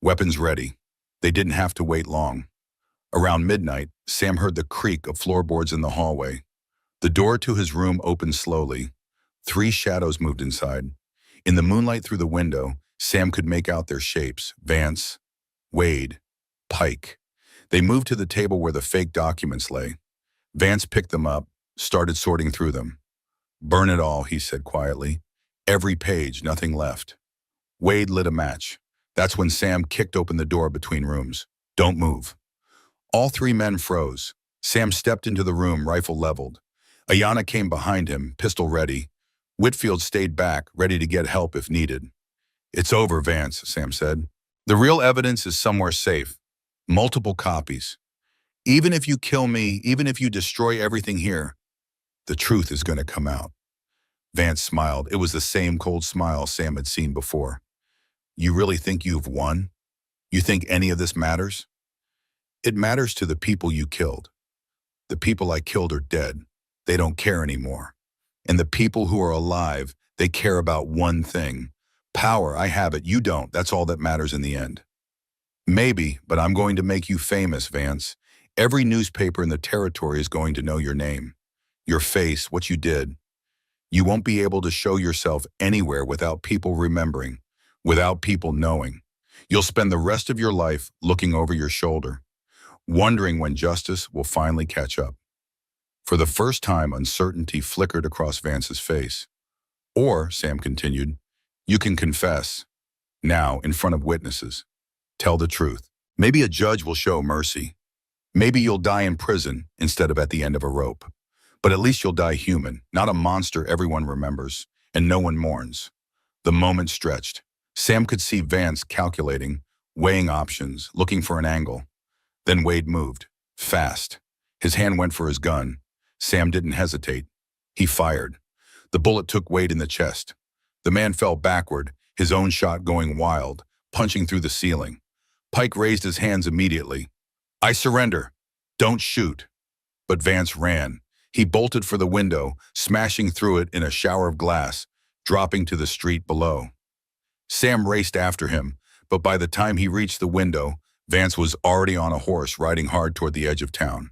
weapons ready. They didn't have to wait long. Around midnight, Sam heard the creak of floorboards in the hallway. The door to his room opened slowly. 3 shadows moved inside. In the moonlight through the window, Sam could make out their shapes: Vance, Wade, Pike. They moved to the table where the fake documents lay. Vance picked them up, started sorting through them. "Burn it all," he said quietly. "Every page, nothing left." Wade lit a match. That's when Sam kicked open the door between rooms. "Don't move." All 3 men froze. Sam stepped into the room, rifle leveled. Ayanna came behind him, pistol ready. Whitfield stayed back, ready to get help if needed. "It's over, Vance," Sam said. "The real evidence is somewhere safe. Multiple copies. Even if you kill me, even if you destroy everything here, the truth is going to come out." Vance smiled. It was the same cold smile Sam had seen before. "You really think you've won? You think any of this matters?" "It matters to the people you killed. The people I killed are dead. They don't care anymore. And the people who are alive, they care about one thing. Power, I have it, you don't. That's all that matters in the end." "Maybe, but I'm going to make you famous, Vance. Every newspaper in the territory is going to know your name, your face, what you did. You won't be able to show yourself anywhere without people remembering, without people knowing. You'll spend the rest of your life looking over your shoulder, wondering when justice will finally catch up." For the first time, uncertainty flickered across Vance's face. "Or," Sam continued, "you can confess. Now, in front of witnesses. Tell the truth. Maybe a judge will show mercy. Maybe you'll die in prison instead of at the end of a rope. But at least you'll die human, not a monster everyone remembers and no one mourns." The moment stretched. Sam could see Vance calculating, weighing options, looking for an angle. Then Wade moved. Fast. His hand went for his gun. Sam didn't hesitate. He fired. The bullet took Wade in the chest. The man fell backward, his own shot going wild, punching through the ceiling. Pike raised his hands immediately. "I surrender. Don't shoot." But Vance ran. He bolted for the window, smashing through it in a shower of glass, dropping to the street below. Sam raced after him, but by the time he reached the window, Vance was already on a horse riding hard toward the edge of town.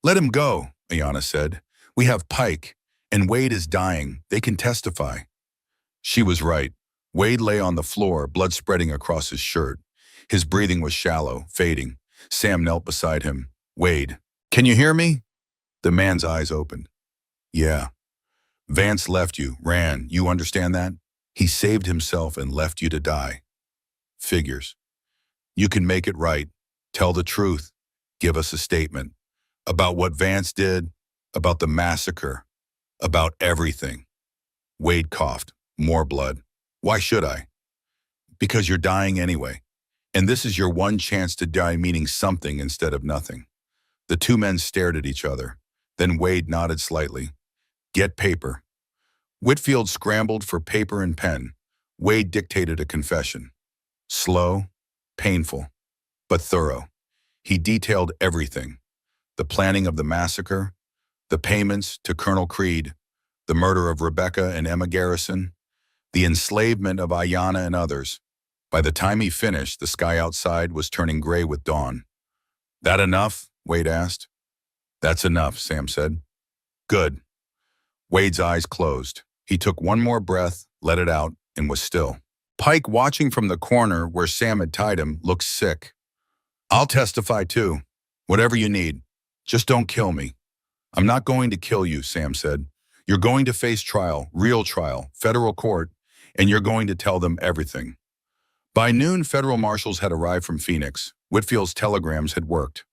"Let him go," Ayanna said. "We have Pike, and Wade is dying. They can testify." She was right. Wade lay on the floor, blood spreading across his shirt. His breathing was shallow, fading. Sam knelt beside him. "Wade, can you hear me?" The man's eyes opened. "Yeah." "Vance left you, ran. You understand that? He saved himself and left you to die." "Figures. You can make it right. Tell the truth. Give us a statement. About what Vance did, about the massacre, about everything." Wade coughed. More blood. "Why should I?" "Because you're dying anyway. And this is your one chance to die, meaning something instead of nothing." The two men stared at each other. Then Wade nodded slightly. "Get paper." Whitfield scrambled for paper and pen. Wade dictated a confession. Slow, painful, but thorough. He detailed everything. The planning of the massacre, the payments to Colonel Creed, the murder of Rebecca and Emma Garrison, the enslavement of Ayanna and others. By the time he finished, the sky outside was turning gray with dawn. "That enough?" Wade asked. "That's enough," Sam said. "Good." Wade's eyes closed. He took one more breath, let it out, and was still. Pike, watching from the corner where Sam had tied him, looked sick. "I'll testify too. Whatever you need. Just don't kill me." "I'm not going to kill you," Sam said. "You're going to face trial, real trial, federal court, and you're going to tell them everything." By noon, federal marshals had arrived from Phoenix. Whitfield's telegrams had worked.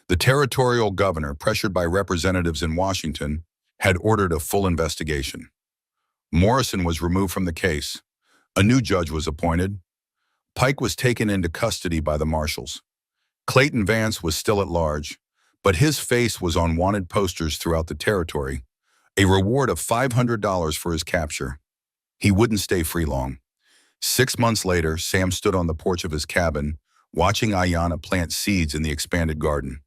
The territorial governor, pressured by representatives in Washington, had ordered a full investigation. Morrison was removed from the case. A new judge was appointed. Pike was taken into custody by the marshals. Clayton Vance was still at large, but his face was on wanted posters throughout the territory, a reward of $500 for his capture. He wouldn't stay free long. 6 months later, Sam stood on the porch of his cabin, watching Ayanna plant seeds in the expanded garden.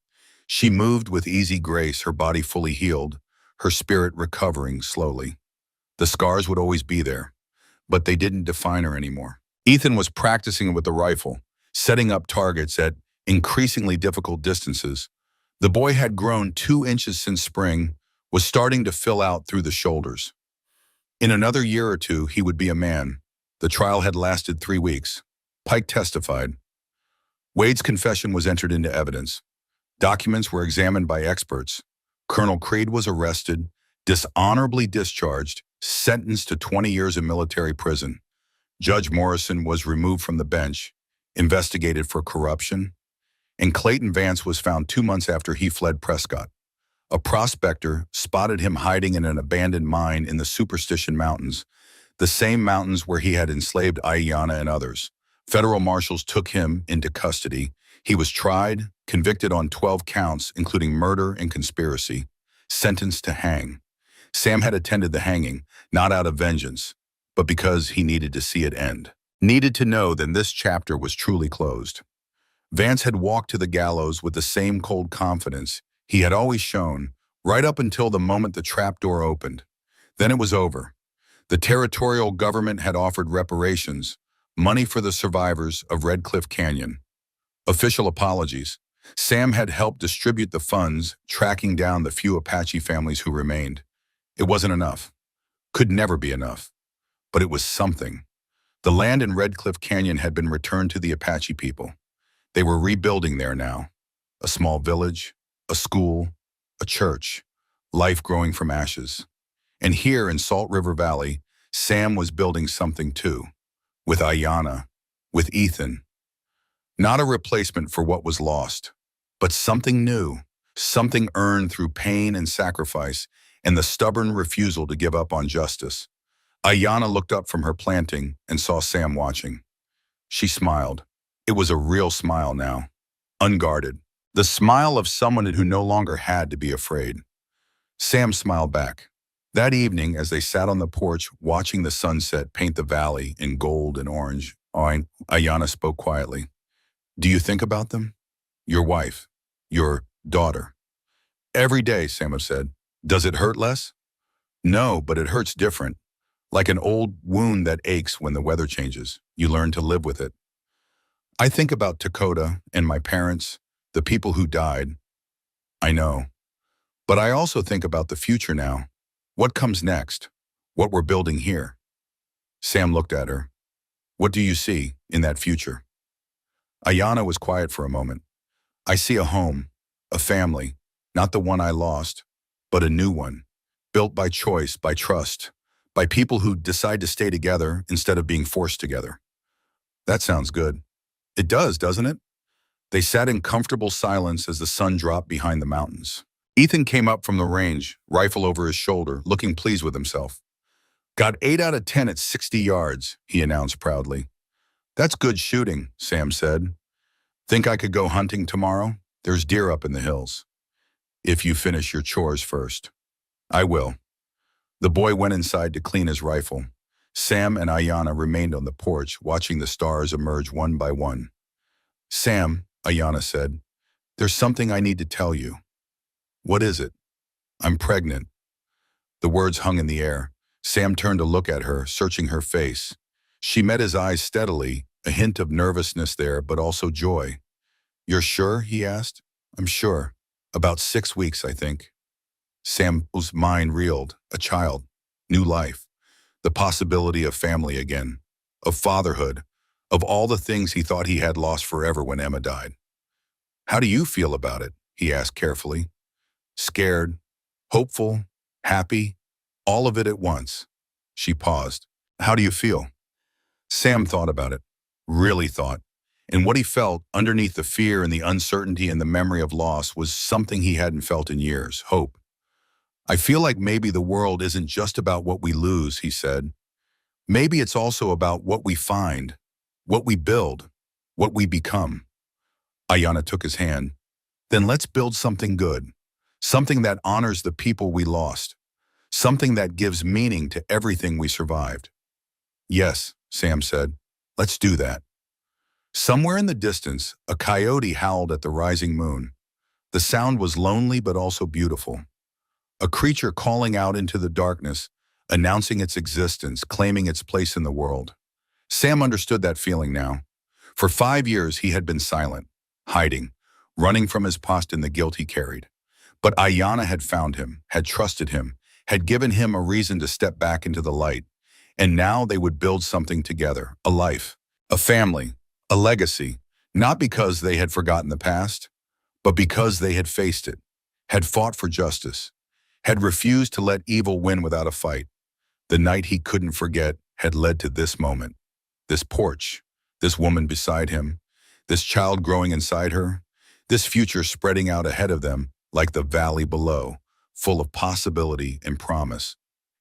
She moved with easy grace, her body fully healed, her spirit recovering slowly. The scars would always be there, but they didn't define her anymore. Ethan was practicing with the rifle, setting up targets at increasingly difficult distances. The boy had grown 2 inches since spring, was starting to fill out through the shoulders. In another year or two, he would be a man. The trial had lasted 3 weeks. Pike testified. Wade's confession was entered into evidence. Documents were examined by experts. Colonel Creed was arrested, dishonorably discharged, sentenced to 20 years in military prison. Judge Morrison was removed from the bench, investigated for corruption, and Clayton Vance was found 2 months after he fled Prescott. A prospector spotted him hiding in an abandoned mine in the Superstition Mountains, the same mountains where he had enslaved Ayanna and others. Federal marshals took him into custody. He was tried, convicted on 12 counts, including murder and conspiracy, sentenced to hang. Sam had attended the hanging, not out of vengeance, but because he needed to see it end. Needed to know that this chapter was truly closed. Vance had walked to the gallows with the same cold confidence he had always shown, right up until the moment the trapdoor opened. Then it was over. The territorial government had offered reparations, money for the survivors of Red Cliff Canyon. Official apologies. Sam had helped distribute the funds, tracking down the few Apache families who remained. It wasn't enough. Could never be enough. But it was something. The land in Red Cliff Canyon had been returned to the Apache people. They were rebuilding there now. A small village, a school, a church, life growing from ashes. And here in Salt River Valley, Sam was building something too. With Ayanna, with Ethan. Not a replacement for what was lost, but something new, something earned through pain and sacrifice and the stubborn refusal to give up on justice. Ayanna looked up from her planting and saw Sam watching. She smiled. It was a real smile now, unguarded. The smile of someone who no longer had to be afraid. Sam smiled back. That evening, as they sat on the porch watching the sunset paint the valley in gold and orange, Ayanna spoke quietly. Do you think about them? Your wife, your daughter. Every day, Sam said. Does it hurt less? No, but it hurts different. Like an old wound that aches when the weather changes. You learn to live with it. I think about Dakota and my parents, the people who died. I know. But I also think about the future now. What comes next? What we're building here. Sam looked at her. What do you see in that future? Ayanna was quiet for a moment. I see a home, a family, not the one I lost, but a new one, built by choice, by trust, by people who decide to stay together instead of being forced together. That sounds good. It does, doesn't it? They sat in comfortable silence as the sun dropped behind the mountains. Ethan came up from the range, rifle over his shoulder, looking pleased with himself. Got 8 out of 10 at 60 yards, he announced proudly. That's good shooting, Sam said. Think I could go hunting tomorrow? There's deer up in the hills. If you finish your chores first. I will. The boy went inside to clean his rifle. Sam and Ayanna remained on the porch, watching the stars emerge one by one. Sam, Ayanna said, there's something I need to tell you. What is it? I'm pregnant. The words hung in the air. Sam turned to look at her, searching her face. She met his eyes steadily, a hint of nervousness there, but also joy. You're sure? He asked. I'm sure. About 6 weeks, I think. Sam's mind reeled. A child. New life. The possibility of family again. Of fatherhood. Of all the things he thought he had lost forever when Emma died. How do you feel about it? He asked carefully. Scared, hopeful, happy, all of it at once. She paused. How do you feel? Sam thought about it, really thought, and what he felt underneath the fear and the uncertainty and the memory of loss was something he hadn't felt in years, hope. I feel like maybe the world isn't just about what we lose, he said. Maybe it's also about what we find, what we build, what we become. Ayanna took his hand. Then let's build something good. Something that honors the people we lost. Something that gives meaning to everything we survived. Yes, Sam said. Let's do that. Somewhere in the distance, a coyote howled at the rising moon. The sound was lonely but also beautiful. A creature calling out into the darkness, announcing its existence, claiming its place in the world. Sam understood that feeling now. For 5 years he had been silent, hiding, running from his past and the guilt he carried. But Ayanna had found him, had trusted him, had given him a reason to step back into the light. And now they would build something together, a life, a family, a legacy, not because they had forgotten the past, but because they had faced it, had fought for justice, had refused to let evil win without a fight. The night he couldn't forget had led to this moment, this porch, this woman beside him, this child growing inside her, this future spreading out ahead of them like the valley below, full of possibility and promise.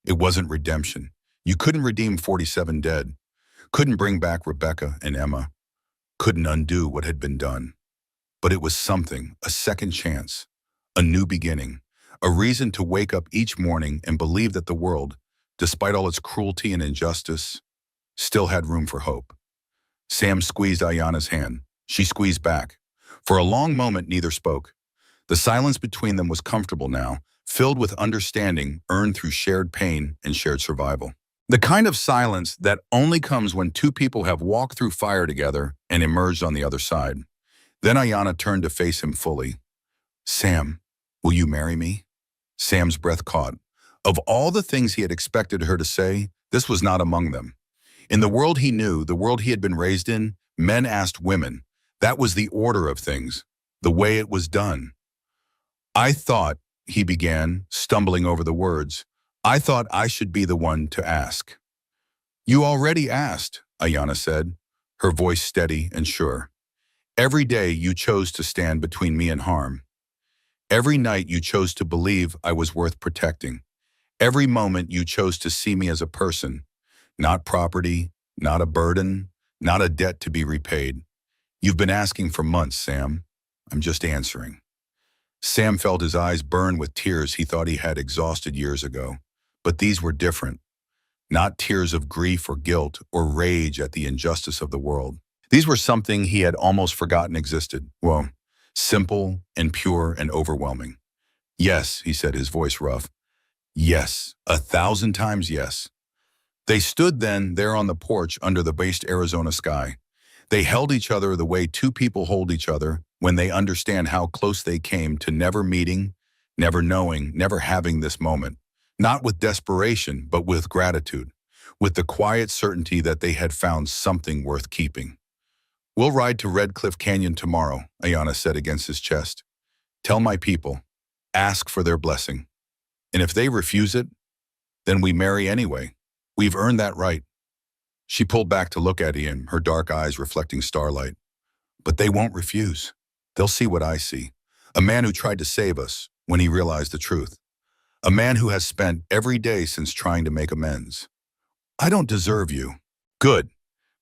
It wasn't redemption. You couldn't redeem 47 dead, couldn't bring back Rebecca and Emma, couldn't undo what had been done. But it was something, a second chance, a new beginning, a reason to wake up each morning and believe that the world, despite all its cruelty and injustice, still had room for hope. Sam squeezed Ayanna's hand. She squeezed back. For a long moment, neither spoke. The silence between them was comfortable now, filled with understanding earned through shared pain and shared survival. The kind of silence that only comes when two people have walked through fire together and emerged on the other side. Then Ayanna turned to face him fully. Sam, will you marry me? Sam's breath caught. Of all the things he had expected her to say, this was not among them. In the world he knew, the world he had been raised in, men asked women. That was the order of things, the way it was done. I thought, he began, stumbling over the words, I thought I should be the one to ask. You already asked, Ayanna said, her voice steady and sure. Every day you chose to stand between me and harm. Every night you chose to believe I was worth protecting. Every moment you chose to see me as a person, not property, not a burden, not a debt to be repaid. You've been asking for months, Sam. I'm just answering. Sam felt his eyes burn with tears he thought he had exhausted years ago. But these were different. Not tears of grief or guilt or rage at the injustice of the world. These were something he had almost forgotten existed. Well, simple and pure and overwhelming. Yes, he said, his voice rough. Yes, 1,000 times yes. They stood then there on the porch under the based Arizona sky. They held each other the way two people hold each other when they understand how close they came to never meeting, never knowing, never having this moment. Not with desperation, but with gratitude, with the quiet certainty that they had found something worth keeping. We'll ride to Red Cliff Canyon tomorrow, Ayanna said against his chest. Tell my people, ask for their blessing. And if they refuse it, then we marry anyway. We've earned that right. She pulled back to look at him, her dark eyes reflecting starlight. But they won't refuse. They'll see what I see. A man who tried to save us when he realized the truth. A man who has spent every day since trying to make amends. I don't deserve you. Good,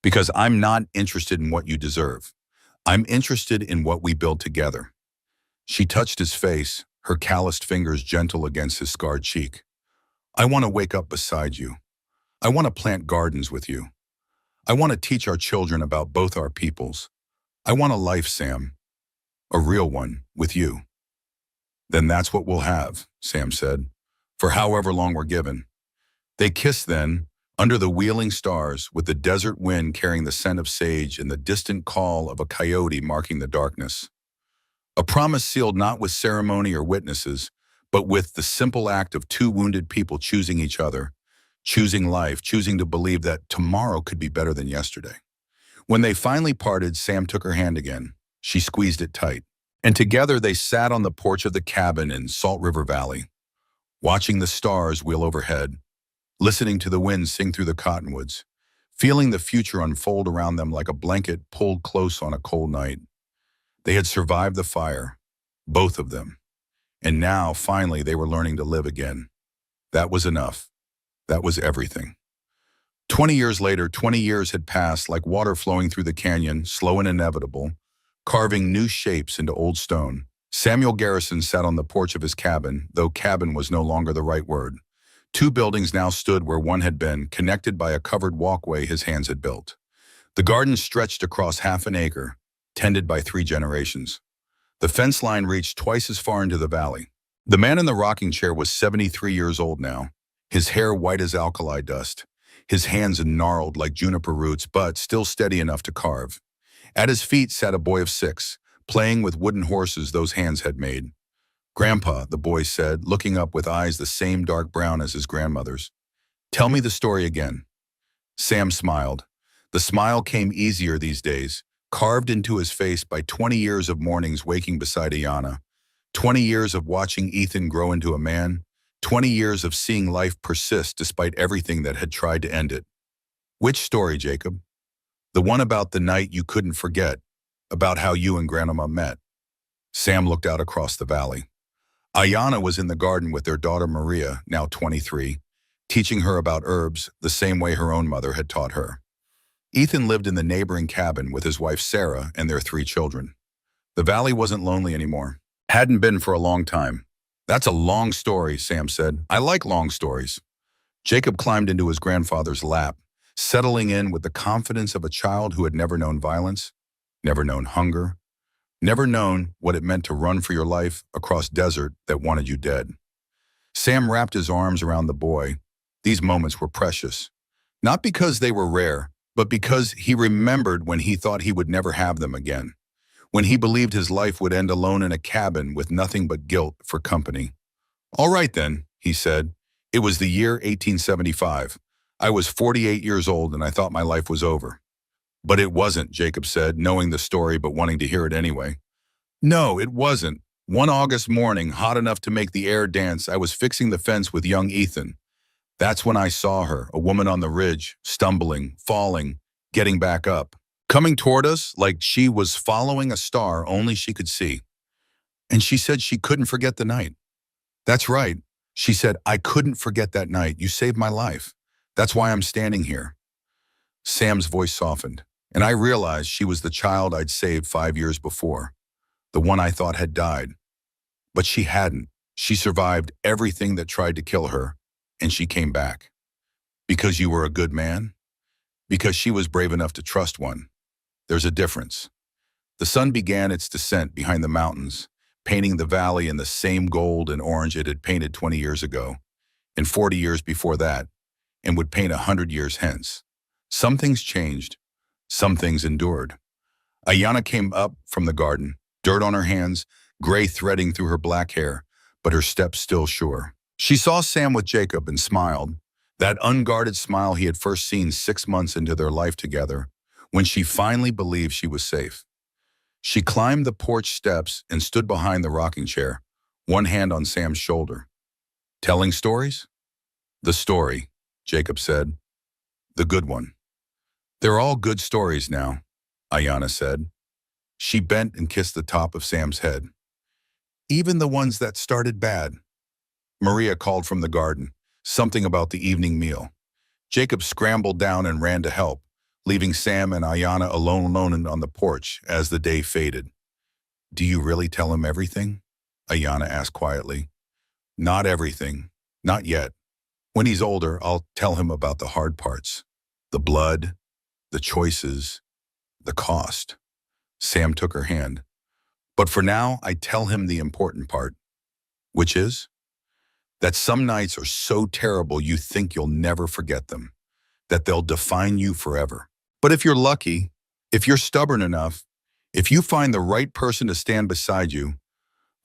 because I'm not interested in what you deserve. I'm interested in what we build together. She touched his face, her calloused fingers gentle against his scarred cheek. I want to wake up beside you. I want to plant gardens with you. I want to teach our children about both our peoples. I want a life, Sam. A real one, with you. Then that's what we'll have, Sam said, for however long we're given. They kissed then, under the wheeling stars, with the desert wind carrying the scent of sage and the distant call of a coyote marking the darkness. A promise sealed not with ceremony or witnesses, but with the simple act of two wounded people choosing each other, choosing life, choosing to believe that tomorrow could be better than yesterday. When they finally parted, Sam took her hand again. She squeezed it tight. And together they sat on the porch of the cabin in Salt River Valley, watching the stars wheel overhead, listening to the wind sing through the cottonwoods, feeling the future unfold around them like a blanket pulled close on a cold night. They had survived the fire, both of them. And now, finally, they were learning to live again. That was enough. That was everything. 20 years later, 20 years had passed like water flowing through the canyon, slow and inevitable, carving new shapes into old stone. Samuel Garrison sat on the porch of his cabin, though cabin was no longer the right word. Two buildings now stood where one had been, connected by a covered walkway his hands had built. The garden stretched across half an acre, tended by 3 generations. The fence line reached twice as far into the valley. The man in the rocking chair was 73 years old now, his hair white as alkali dust, his hands gnarled like juniper roots, but still steady enough to carve. At his feet sat a boy of 6, playing with wooden horses those hands had made. Grandpa, the boy said, looking up with eyes the same dark brown as his grandmother's. Tell me the story again. Sam smiled. The smile came easier these days, carved into his face by 20 years of mornings waking beside Ayanna, 20 years of watching Ethan grow into a man, 20 years of seeing life persist despite everything that had tried to end it. Which story, Jacob? The one about the night you couldn't forget, about how you and Grandma met. Sam looked out across the valley. Ayanna was in the garden with their daughter Maria, now 23, teaching her about herbs the same way her own mother had taught her. Ethan lived in the neighboring cabin with his wife Sarah and their 3 children. The valley wasn't lonely anymore. Hadn't been for a long time. That's a long story, Sam said. I like long stories. Jacob climbed into his grandfather's lap, settling in with the confidence of a child who had never known violence, never known hunger, never known what it meant to run for your life across desert that wanted you dead. Sam wrapped his arms around the boy. These moments were precious, not because they were rare, but because he remembered when he thought he would never have them again, when he believed his life would end alone in a cabin with nothing but guilt for company. All right then, he said. It was the year 1875. I was 48 years old and I thought my life was over. But it wasn't, Jacob said, knowing the story but wanting to hear it anyway. No, it wasn't. One August morning, hot enough to make the air dance, I was fixing the fence with young Ethan. That's when I saw her, a woman on the ridge, stumbling, falling, getting back up, coming toward us like she was following a star only she could see. And she said she couldn't forget the night. That's right. She said, I couldn't forget that night. You saved my life. That's why I'm standing here. Sam's voice softened. And I realized she was the child I'd saved 5 years before, the one I thought had died. But she hadn't. She survived everything that tried to kill her, and she came back. Because you were a good man? Because she was brave enough to trust one. There's a difference. The sun began its descent behind the mountains, painting the valley in the same gold and orange it had painted 20 years ago, and 40 years before that, and would paint 100 years hence. Some things changed. Some things endured. Ayana came up from the garden, dirt on her hands, gray threading through her black hair, but her steps still sure. She saw Sam with Jacob and smiled, that unguarded smile he had first seen 6 months into their life together, when she finally believed she was safe. She climbed the porch steps and stood behind the rocking chair, one hand on Sam's shoulder. Telling stories? The story, Jacob said. The good one. They're all good stories now, Ayana said. She bent and kissed the top of Sam's head. Even the ones that started bad. Maria called from the garden, something about the evening meal. Jacob scrambled down and ran to help, leaving Sam and Ayana alone on the porch as the day faded. Do you really tell him everything? Ayana asked quietly. Not everything. Not yet. When he's older, I'll tell him about the hard parts. The blood, the choices, the cost. Sam took her hand. But for now, I tell him the important part, which is that some nights are so terrible you think you'll never forget them, that they'll define you forever. But if you're lucky, if you're stubborn enough, if you find the right person to stand beside you,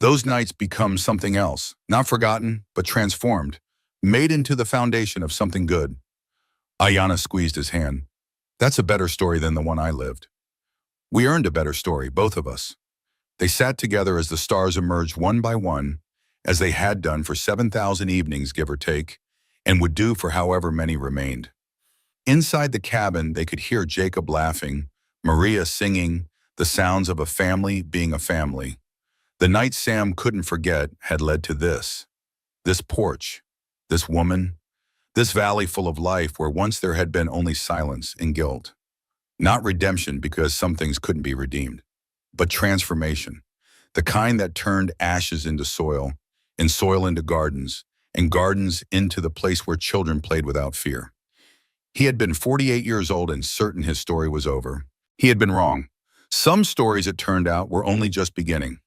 those nights become something else, not forgotten, but transformed, made into the foundation of something good. Ayana squeezed his hand. That's a better story than the one I lived. We earned a better story, both of us. They sat together as the stars emerged one by one, as they had done for 7,000 evenings, give or take, and would do for however many remained. Inside the cabin, they could hear Jacob laughing, Maria singing, the sounds of a family being a family. The night Sam couldn't forget had led to this porch, this woman, this valley full of life where once there had been only silence and guilt. Not redemption, because some things couldn't be redeemed, but transformation, the kind that turned ashes into soil, and soil into gardens, and gardens into the place where children played without fear. He had been 48 years old and certain his story was over. He had been wrong. Some stories, it turned out, were only just beginning.